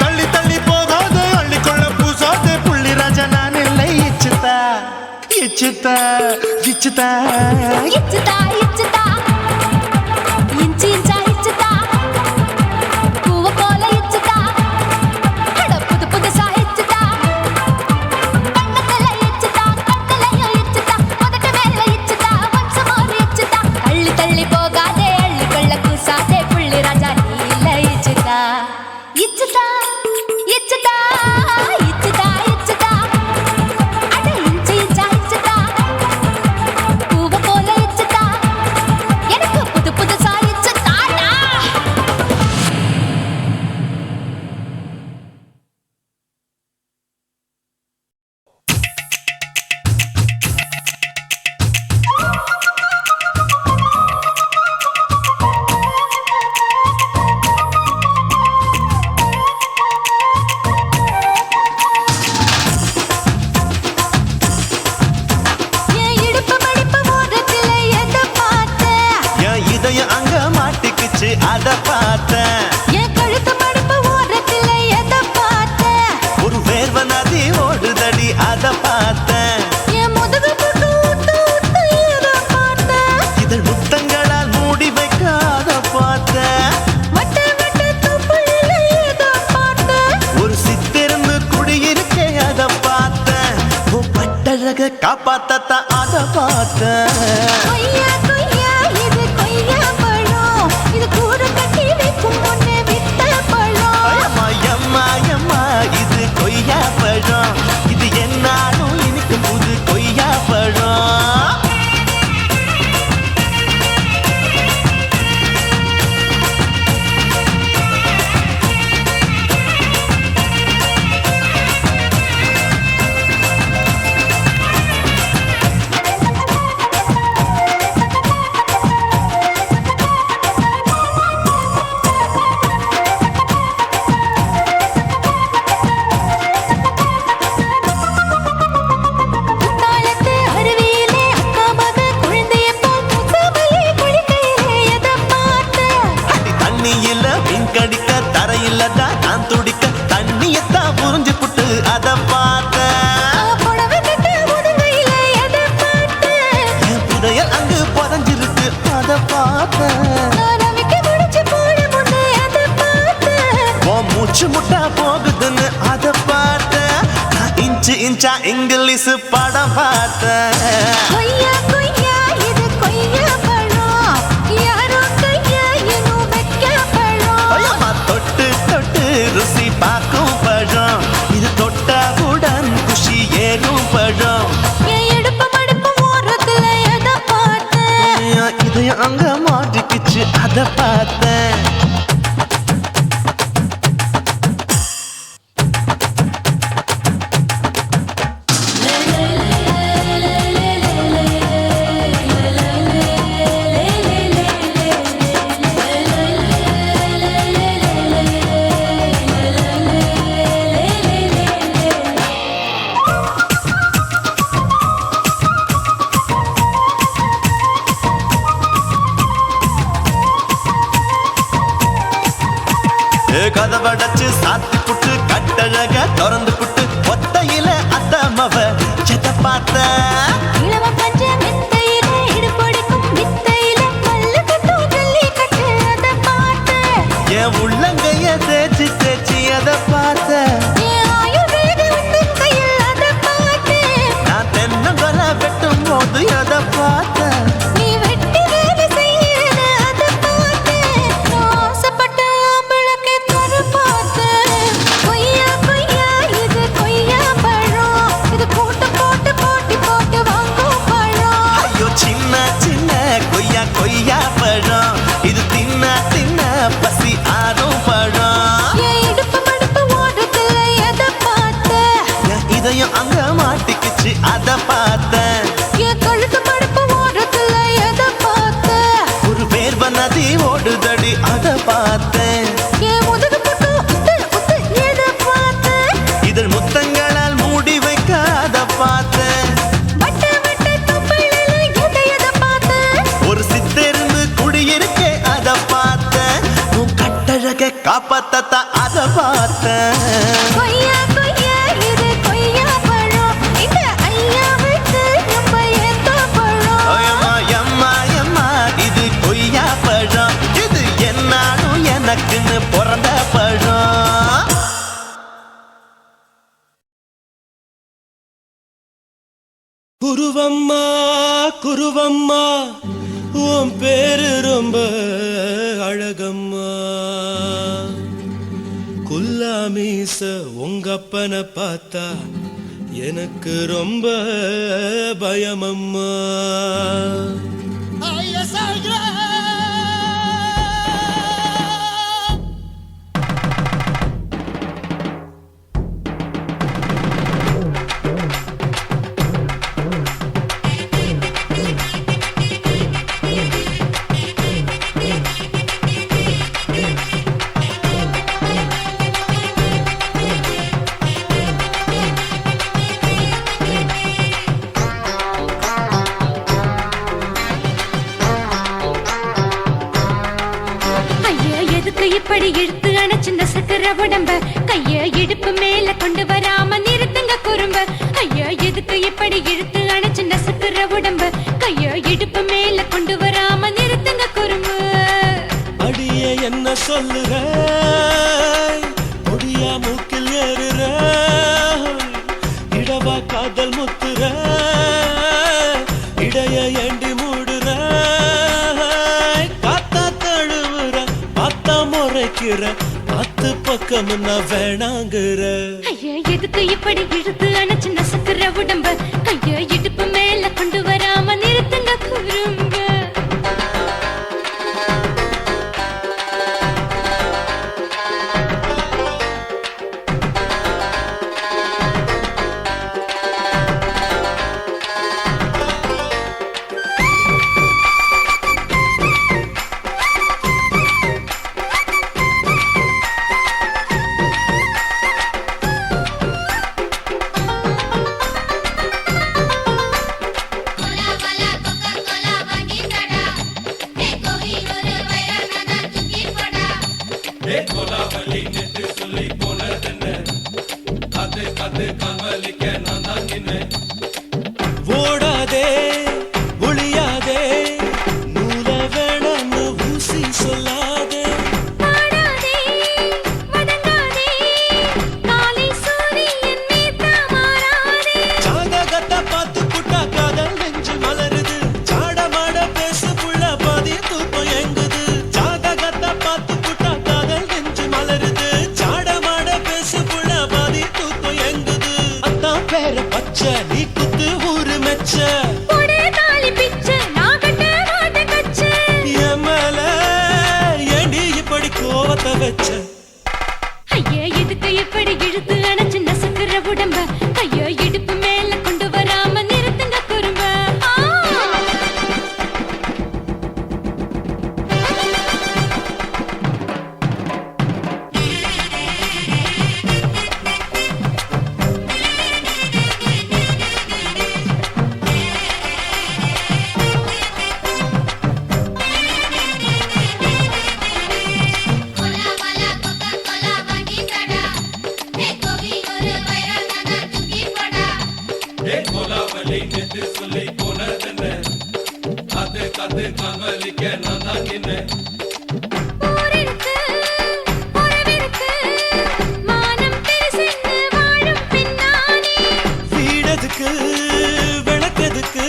தள்ளி தள்ளி போகாத அள்ளிக்கொள்ள பூசாத புள்ளி ராஜா நான் இல்லை இச்சுதா இச்சுதா இச்சுதா இச்சுதா இச்சுதா இஞ்சி இஞ்சா இச்சுதா பூவ போல இச்சுதா அட புது புதுசா இச்சுதா கண்ணத்துல இச்சுதா கண்ணலையும் இச்சுதா முதட்டு மேல இச்சுதா வம்சமோர் இச்சுதா தள்ளி தள்ளி போகாதே அள்ளி கொள்ள கூசாதே புள்ளி ராஜா நீ இல்ல இச்சுதா இச்சுதா இச்சுதா இச்சுதா இச்சுதா அட இஞ்சி இஞ்சா இச்சுதா பூவ போல இச்சுதா எனக்கு புது புதுசா இச்சுதாடா என் இடுப்பு மடிப்பு ஓரத்துல எதை பார்த்தேன் என் இதயம் அங்க மாட்டிக்குச்சு அத பார்த்தேன் என் கழுத்து மடிப்பு ஓரத்துல எதை பார்த்தேன் ஒரு வேர்வ நதி ஓடுதடி அத பார்த்தேன் என் முதுகு புட்டு ஊத்து ஊத்து எதை பார்த்தேன் இதழ் முத்தங்களால் மூடி வைக்க அத பார்த்தேன் வட்ட வட்ட தொப்புள்ள எதை பார்த்தேன் ஒரு சித்திருந்து குடியிருக்கே அத பார்த்தேன் உன் பட்டழக காப்பாத்தத்தான் அத பார்த்தேன் கொய்யா கொய்யா இது கொய்யா பழம் இது கூடு கட்டி வைக்கும் முன்னே வித்த பழம் அம்மா அம்மா அம்மா இது கொய்யா பழம் இது என்னாலும் இனிக்கும் புது கொய்யா பழம் பார்த்தேன். ரவிக்கு முடிச்சு போட முன்னே அதை பார்த்தேன். உன் மூச்சு முட்டா போகுதுன்னு அதை பார்த்தேன். நான் இன்ச்சு இன்ச்சா இங்கிலீஷ் படம் பார்த்தேன். கொய்யா கொய்யா இது கொய்யா பழம், யாரோ கையா இன்னும் வைக்க பழம். ஐயம்மா, தொட்டு தொட்டு ருசி பார்க்கும் பழம். இது தொட்டாவுடன் குஷி ஏறும் பழம். என் இடுப்பு மடுப்பு ஓரத்துல எதை பார்த்தேன். என் இதயம் அங்க மாட்டிக்கிச்சு அதை பார்த்தேன். கதவடைச்சு சாத்தி புட்டு கட்டழக திறந்து புட்டு ஒத்தையில அத்தமவ செத்த பார்த்த. இளவ பஞ்ச மெத்தையில இடுப்படிக்கும் வித்தையில பல்லு கட்டும் ஜல்லி கட்டு அதை பார்த்தேன். என் உள்ளங்கைய தேய்ச்சி தேய்ச்சி அதை பார்த்த. என் ஆயுர்வேத உந்தன் கையில் அதை பார்த்தேன். நான் தென்னங்கொலை வெட்டும் போது அதை பார்த்த. நீ வெட்டி வேலை செய்யறது அதை பார்த்தேன். நான் ஆசைப்பட்ட ஆம்பளுக்கு தர பார்த்தேன். கொய்யா கொய்யா இது கொய்யா பழம், இது போட்டு போட்டு போட்டி போட்டு வாங்கும் பழம். ஐயோ சின்ன சின்ன கொய்யா கொய்யா பழம். இது தின்ன தின்ன பசி ஆறும் பழம். என் இடுப்பு மடுப்பு ஓரத்துல எதை பார்த்தேன். என் இதயம் அங்க மாட்டிக்கிச்சு அதை பார்த்தேன். என் கழுத்து மடுப்பு ஓரத்துல எதை பார்த்தேன். ஒரு வேர்வ நதி ஓடுதடி அதை பார்த்தேன். என் முதுகு பக்கம் உத்து உத்து எதை பார்த்தேன். இதழ் முத்தங்களால் மூடி வைக்க அதை பார்த்தேன். வட்ட வட்ட தொப்பையில எதை பார்த்தேன். ஒரு சித்தெருந்து குடியிருக்க அதை பார்த்தேன். உன் கட்டழக காப்பாத்தத்த அதை பார்த்தேன். கொய்யா கொய்யா இது கொய்யா பழம், இந்த ஐயாவுக்கு ரொம்ப ஏத்த பழம். ஐயம்மா, எம்மா, எம்மா, இது கொய்யா பழம். இது என்னாலும் எனக்குன்னு பிறந்த பழம். குருவம்மா குருவம்மா, உன் பேரு ரொம்ப அழகம்மா. குல்லாமீச உங்க அப்பனை பார்த்தா எனக்கு ரொம்ப பயமம்மா. ஐயா எதுக்கு இப்படி இழுத்து அணைச்சிருந்த சக்கர உடம்ப, கைய இடுப்பு மேல கொண்டு வராம நிறுத்துங்க குறும்ப. ஐயா எதுக்கு இப்படி இழுத்து அணைச்சிருந்த சக்கர உடம்ப, கைய இடுப்பு மேல கொண்டு வராம நிறுத்துங்க குறும்பு. அடியே என்ன சொல்லுற, பொடியா மூக்கில் ஏறுற, இடவா காதல் முத்துற, இடைய ஏண்டி மூடுற, காத்தா தழுவுற, பார்த்தா முறைக்கிற, பத்து பக்கம் நான் வேணாங்குற. ஐயா எதுக்கு இப்படி இழுத்து அணைச்சிருந்த சக்கர உடம்ப, கைய இடுப்பு மேல கொண்டு வராம நிறுத்துங்க குறும்ப. போரிருக்கு, உறவிருக்கு, மானம் பெருசென்று வாழும் பெண்ணானே. வீடதுக்கு விளக்கதுக்கு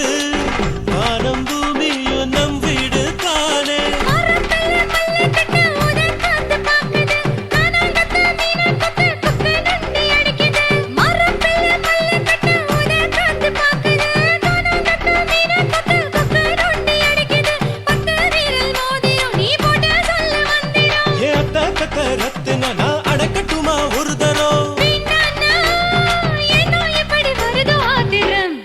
வானம் பூமியும் நம் வீடு தானே. மரத்துல மல்லு கட்டு உதன் காத்து பாக்குது, கானாங்கத்து மீனாங்கத்து குக்கு நொண்டி அடிக்குது. மரத்துல மல்லு கட்டு உதன் காத்து பாக்குது, கானாங்கத்து மீனாங்கத்து குக்கு நொண்டி அடிக்குது. பத்து வீரல் மோதிரம் நீ போட்டு சொல்ல வந்திடும். ஏ அத்த கத்த ரத்தின நான் அடக்கட்டுமா ஒரு தரம். வேண்டாண்ணா, ஏனோ இப்படி வருதோ ஆத்திரம்.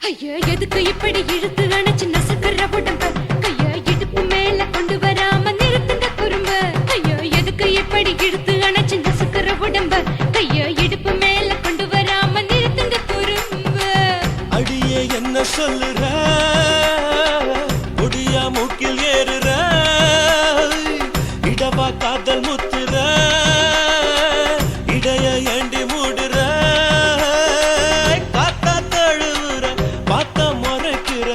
ஐயோ, எதுக்கு இப்படி இழுத்து அணைச்சு நசுக்குற உடம்ப? கைய இடுப்பு மேல கொண்டு வராம நிறுத்துங்க குறும்ப. ஐயோ, எதுக்கு இப்படி இழுத்து அணைச்சு நசுக்குற உடம்ப? கைய இடுப்பு மேல கொண்டு வராம நிறுத்துங்க குறும்ப. அடியே என்ன சொல்லுற, முடியா மூக்கில் ஏறுற, இடவா காதல் முத்துற, இடைய ஏண்டி மூடுற, காத்தா தழுவுற, பார்த்த முறைக்கிற,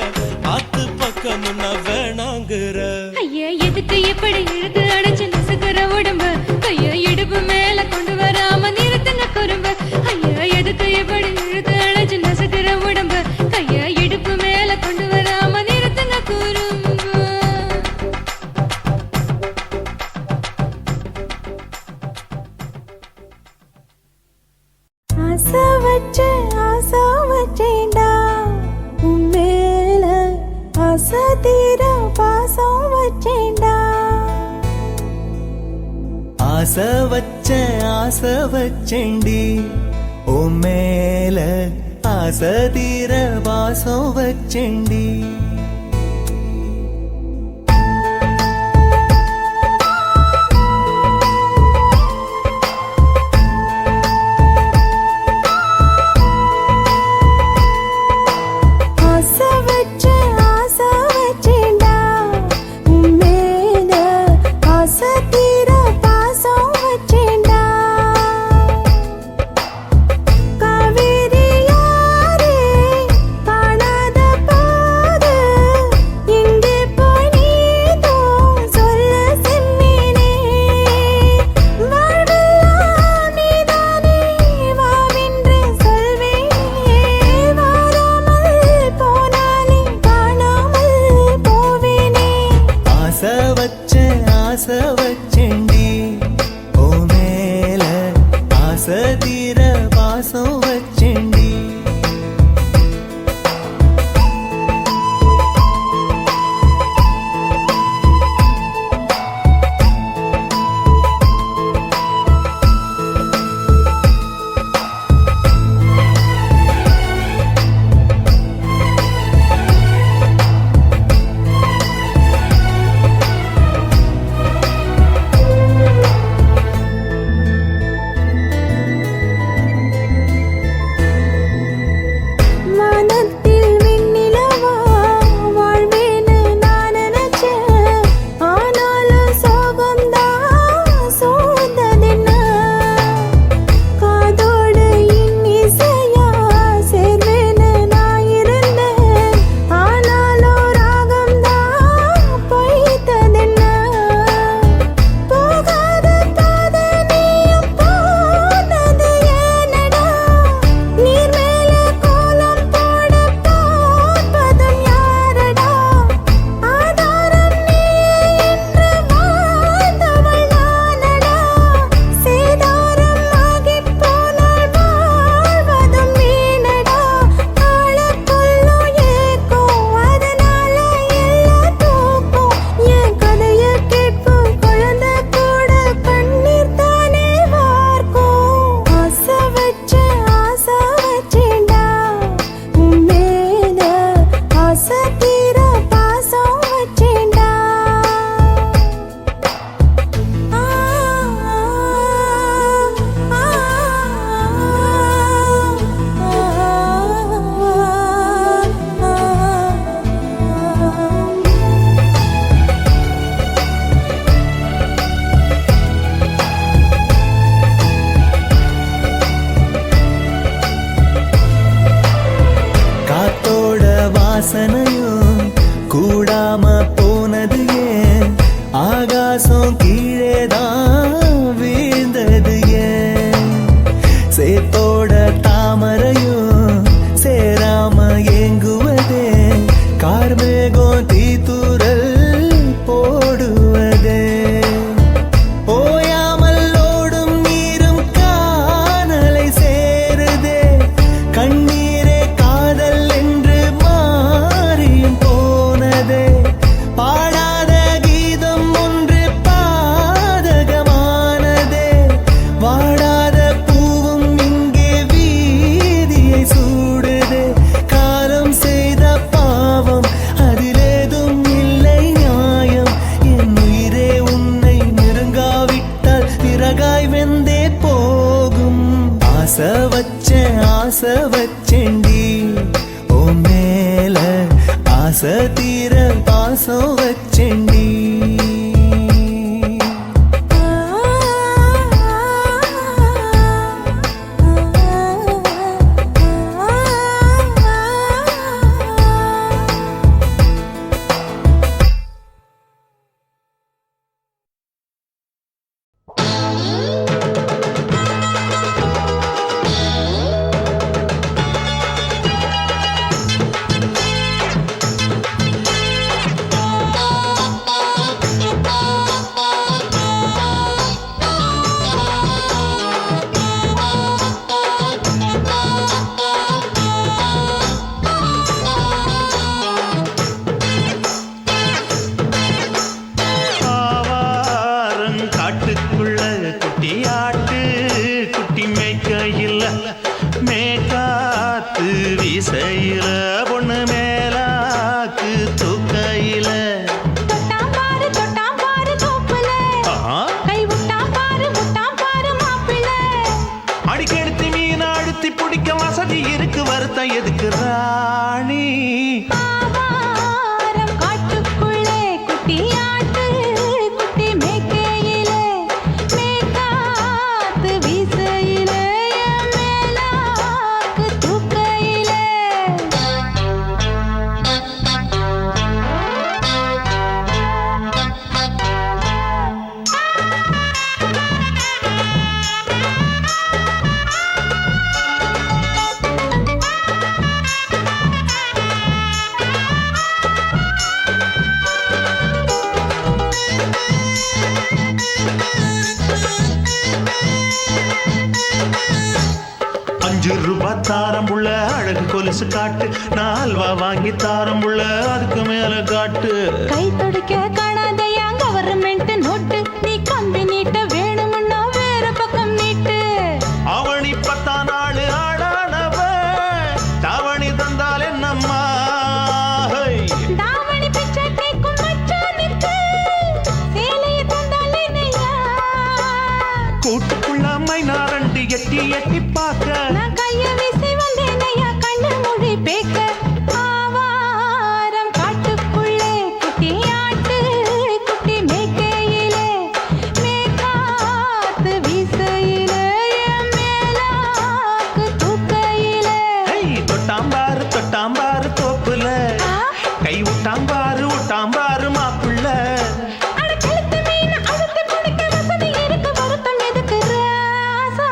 ஆத்து பக்கம் நான் வேணாங்கிற. ஐயா, எதுக்கு இப்படி இழுத்து அணைச்சு நசுக்குற உடம்ப? கைய இடுப்பு மேல கொண்டு வராம நிறுத்துங்க குறும்ப. ஐயா, எதுக்கு இப்படி இழுத்து அணைச்சு நசுக்குற உடம்ப? கைய இடுப்பு மேல கொண்டு வராம நிறுத்துங்க குறும்ப. ஆசை வச்சேன்டா உன் மேல, ஆசை தீர பாசம் வச்சேன்டா. ஆசை வச்சேண்டி உன் மேல, ஆசை தீர வாசம் வச்சேண்டி. ஆசை வச்சேன்டா உன் மேல, ஆசை தீர பாசம் வச்சேன்டா. காவேரி யாரே காணாத போது பாசம் வச்சேண்டி எதுக்கு ராணி காட்டுக்குள்ளே குட்டியாட்டு குட்டி மேய்க்கையிலே மேய்காத்து வீசையிலே மேலாக்கு தூக்கையிலே ₹5 தாரம் புள்ள அழகு கொலுசு காட்டு நான் அல்வா வாங்கி தாரம் புள்ள அதுக்கு மேல காட்டு கை தொடிக்க காணாதையா கவர்மெண்ட் நோட்டு நீ கம்பி நீட்ட வேணும்னா வேற பக்கம் நீட்டு அவனி 10 நாள் ஆடானவ தாவணி தந்தால் என்னம்மா தாவணி பிச்சை கேக்கும் மச்சானுக்கு சேலையை தந்தால் என்னையா கூட்டுக்குள்ள மைனாரண்டி எட்டி எட்டி பார்க்க நான் கைய வீசி வந்தேனையா கண்ணு மொழி பேக்க ஆவாரம் காட்டுக்குள்ளே குட்டியாட்டு குட்டி மேய்க்கையிலே மேய்காத்து வீசையிலே மேலாக்கு தூக்கையிலே தொட்டாம்பாரு தோப்புல கை விட்டாம்பாரு மாப்புள்ள அடக்கழுத்து மீன் அழுத்தி பிடிக்க வசதி இருக்கு வருத்தம் எதுக்கு ராசா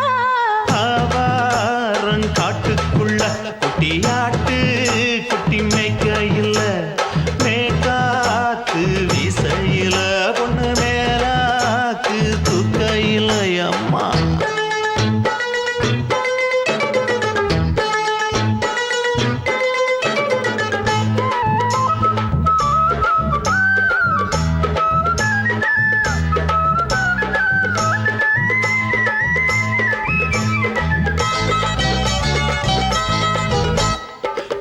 காட்டுக்குள்ள குட்டியாட்டு குட்டி மேய்க்கையில மேய்காத்து வீசையில பொண்ணு மேலாக்கு தூக்கையில அம்மா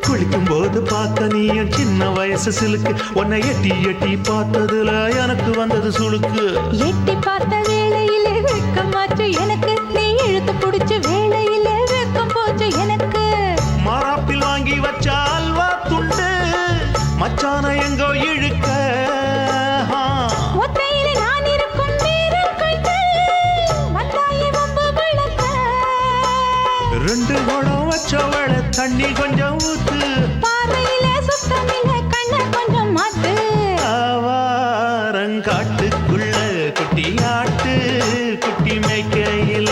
குளிக்கும் போது பார்த்த நீயும் சின்ன வயசு சிலுக்கு உன்னை எட்டி எட்டி பார்த்ததுல எனக்கு வந்தது சுளுக்கு எட்டி பார்த்த வேளையிலே வெக்கமாச்சு எனக்கு நீ இழுத்து பிடிச்ச வேளையிலே வெக்கம் போச்சு எனக்கு மாறாப்பில் வாங்கி வச்ச அல்வா துண்டு மச்சான எங்கோ இழுக்க ஒத்தையிலே நான் இருக்கும் நேரம் கண்டு வந்தாயே வம்பு விளக்க 2 குடம் வச்சவள தண்ணி கொஞ்சம் ஊத்து பார்வையிலே சுத்தமில்லை கண்ணை கொஞ்சம் மாத்து ஆவாரங்காட்டுக்குள்ள குட்டியாட்டு குட்டி மேய்க்கையில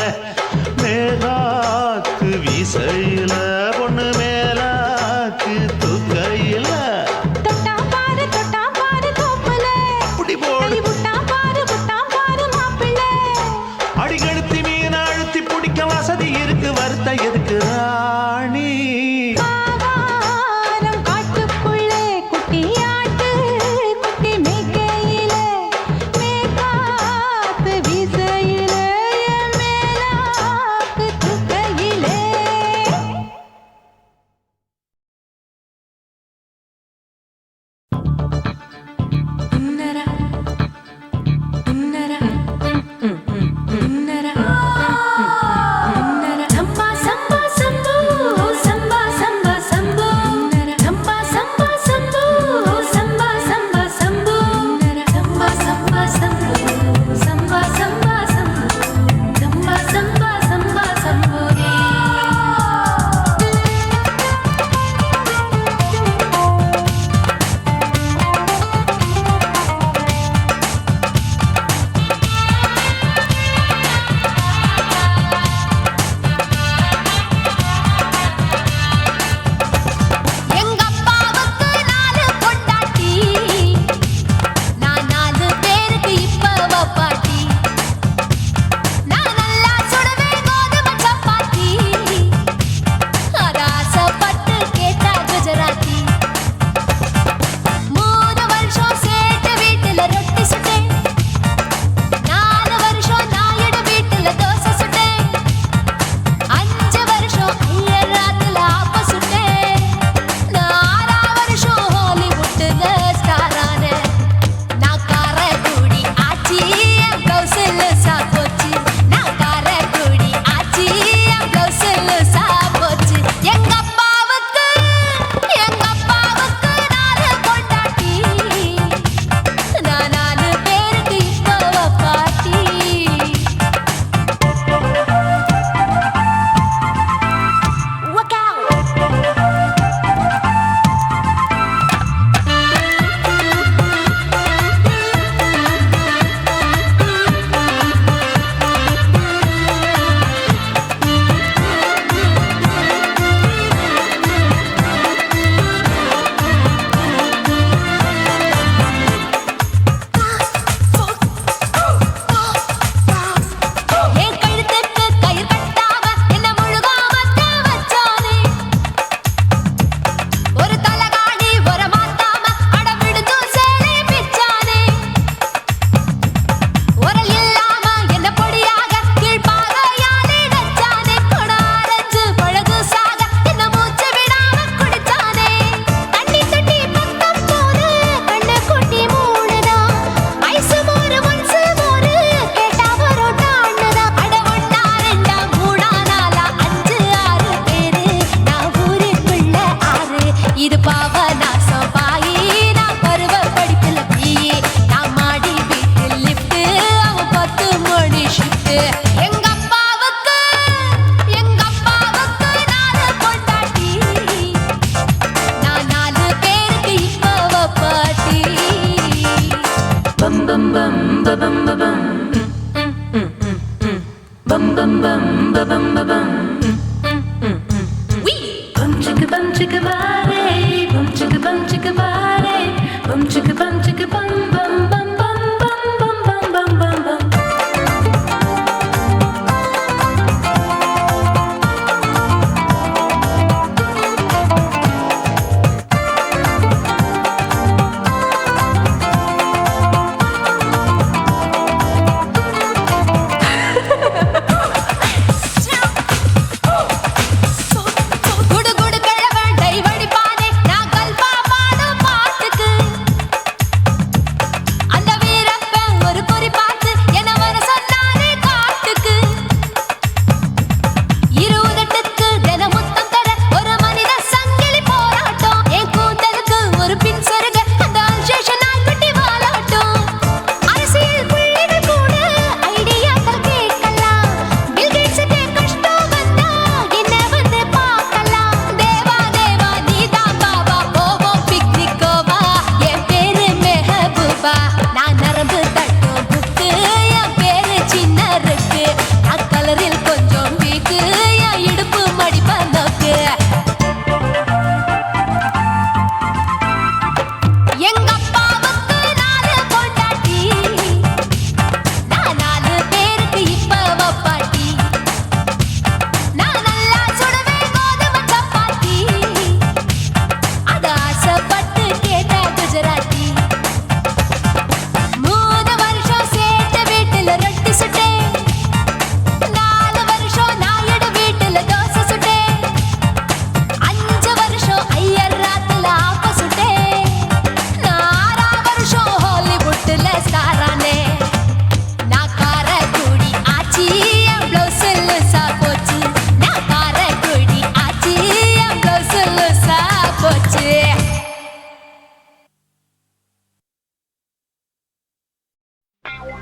மேலாக்கு வீசையில பொண்ணு மேலாக்கு தூக்கையில தொட்டாம் பாரு தோப்புல அப்படி போடு கை விட்டாம் பாரு மாப்பிள்ளை அடிகழுத்தி மீன் அழுத்தி பிடிக்க வசதி இருக்கு வருத்த எதுக்கு ராணி ஆவா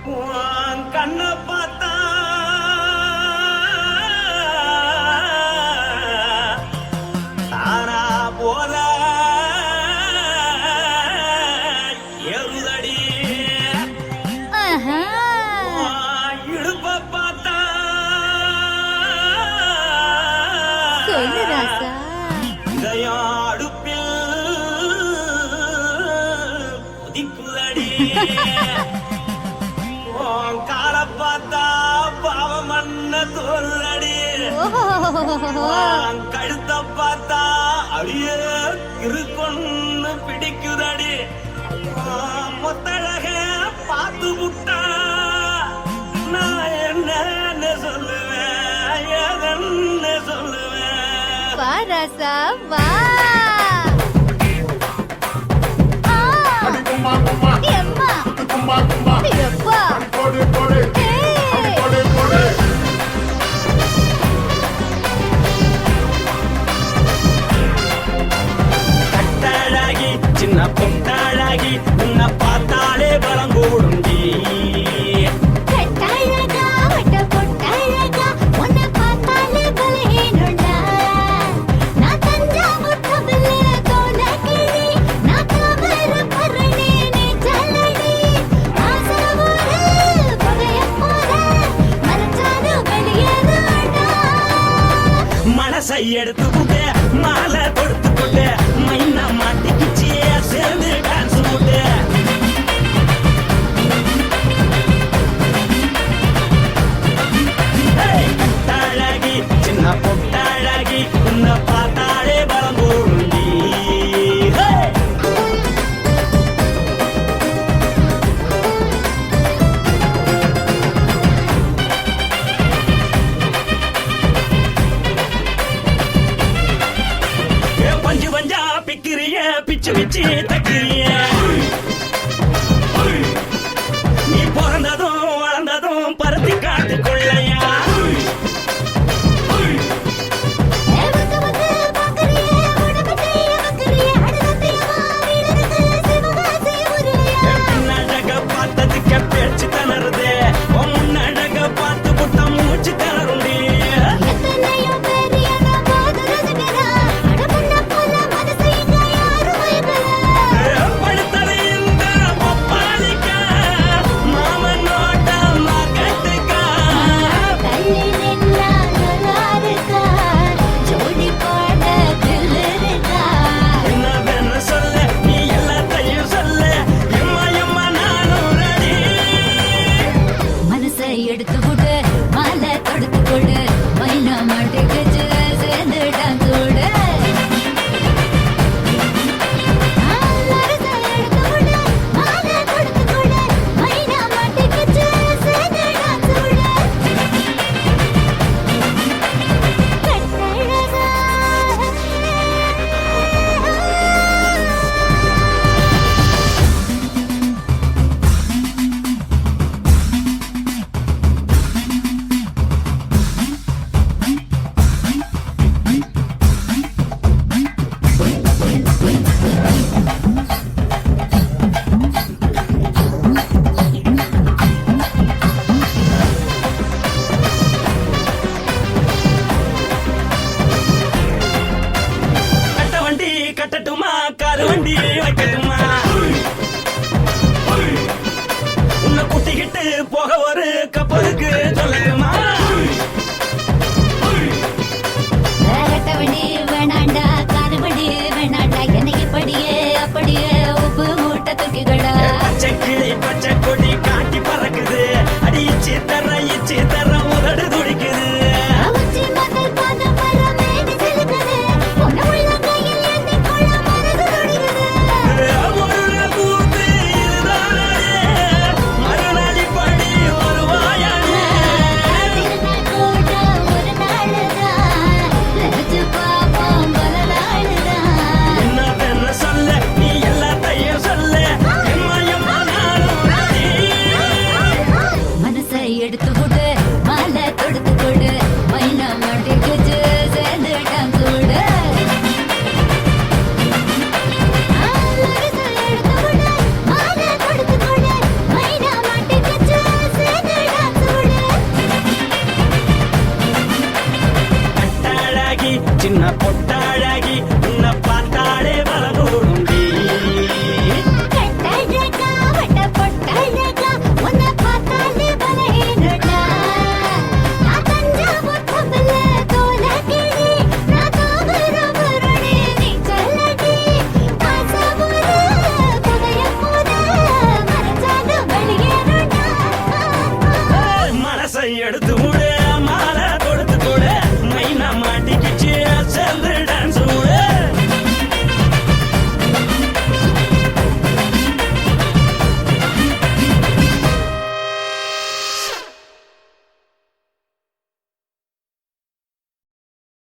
உன் கண்ணை பார்த்தா தானா போல ஏறுதடி உன் இடுப்பை பார்த்தா இதயம் அடுப்பில் உதிக்குதடி உன் காலை பார்த்தா பாவம் மண்ண தோறுதடி உன் கழுத்தை பார்த்தா அடியே இருக்குன்னு பிடிக்குதடி உன் முத்தழக பார்த்து விட்டா நான் என்னன்னு சொல்லுவேன் எதன்னு சொல்லுவேன் வாராசா வா எம்மா எப்பா கட்டழகி சின்ன பொட்டழகி உன்னை பார்த்தாலே பலம் கூடுண்டி கட்டழகா வட்ட பொட்டழகா உன்னை பார்த்தாலே பலஹீனண்டா நான் தஞ்சாவூர் கபலே தோலகிரி நான் கவர பரணி நீ ஜல்லடி ஆசவூரு பகைய போல மரச்சாடு வெளியேறாடா மனசை எடுத்துக்கிட்டு மாலை கொடுத்துக்கிட்டு மைனா மாட்டிக்கிச்சு சேர்ந்து டான்ஸ் போட்டு கட்டழகி சின்ன பொட்டழகி உன்னை பார்த்தாலே பலம் கூடுண்டி பஞ்சு பஞ்சா பிக்கிறிய பிச்சு பிச்சு தக்கிறிய நீ பிறந்ததும் வளர்ந்ததும் பருத்தி காட்டுக்குள்ளையா ஏவக்கு வந்து பாக்கறியே உடம்பத்தைய வக்கறியே அடகத்தையமா வீரருக்கு சிவகாசி உருளையா பின்னழக பார்த்ததுக்கு பேச்சு தளருது முன்னழக பார்த்து புட்டம் மூச்சு தளருண்டி எத்தனையோ பேர் என்ன போது ரசிக்கிறா அடமுன்ன போல மனசை இங்க யாரும் வைக்கல படுத்தது இந்த ஒப்பாளிக்கா மாமன் நோட்டம் மாக்கட்டுக்கா தள்ளி நின்னா நல்லா இருக்கா ஜோடி பாட தில்லிருக்கா என்னவென்னு சொல்ல நீ எல்லாத்தையும் சொல்ல எம்மா எம்மா நானும் ரெடி மனசை எடுத்து விடு மாலை தொடுத்து கொடு மைனா மாட்டுக்கு சேர்ந்து டான்ஸ் விடு மனசை எடுத்து விடு மாலை தொடுத்து கொடு மைனா மாட்டுக்கு சேர்ந்து டான்ஸ் விடு கட்டழகா கட்ட வண்டி கட்டட்டுமா காரு வண்டி வைக்கட்டுமா உன்னை கூட்டிக்கிட்டு போக ஒரு கப்பலுக்கு சொல்லட்டுமா வேறட்டவடி வேணாண்டா காரவடி வேணாண்டா என்னைக்கு படியே அப்படியே உப்பு மூட்டை தூக்கிக்கடா பச்சை கிளி பச்சை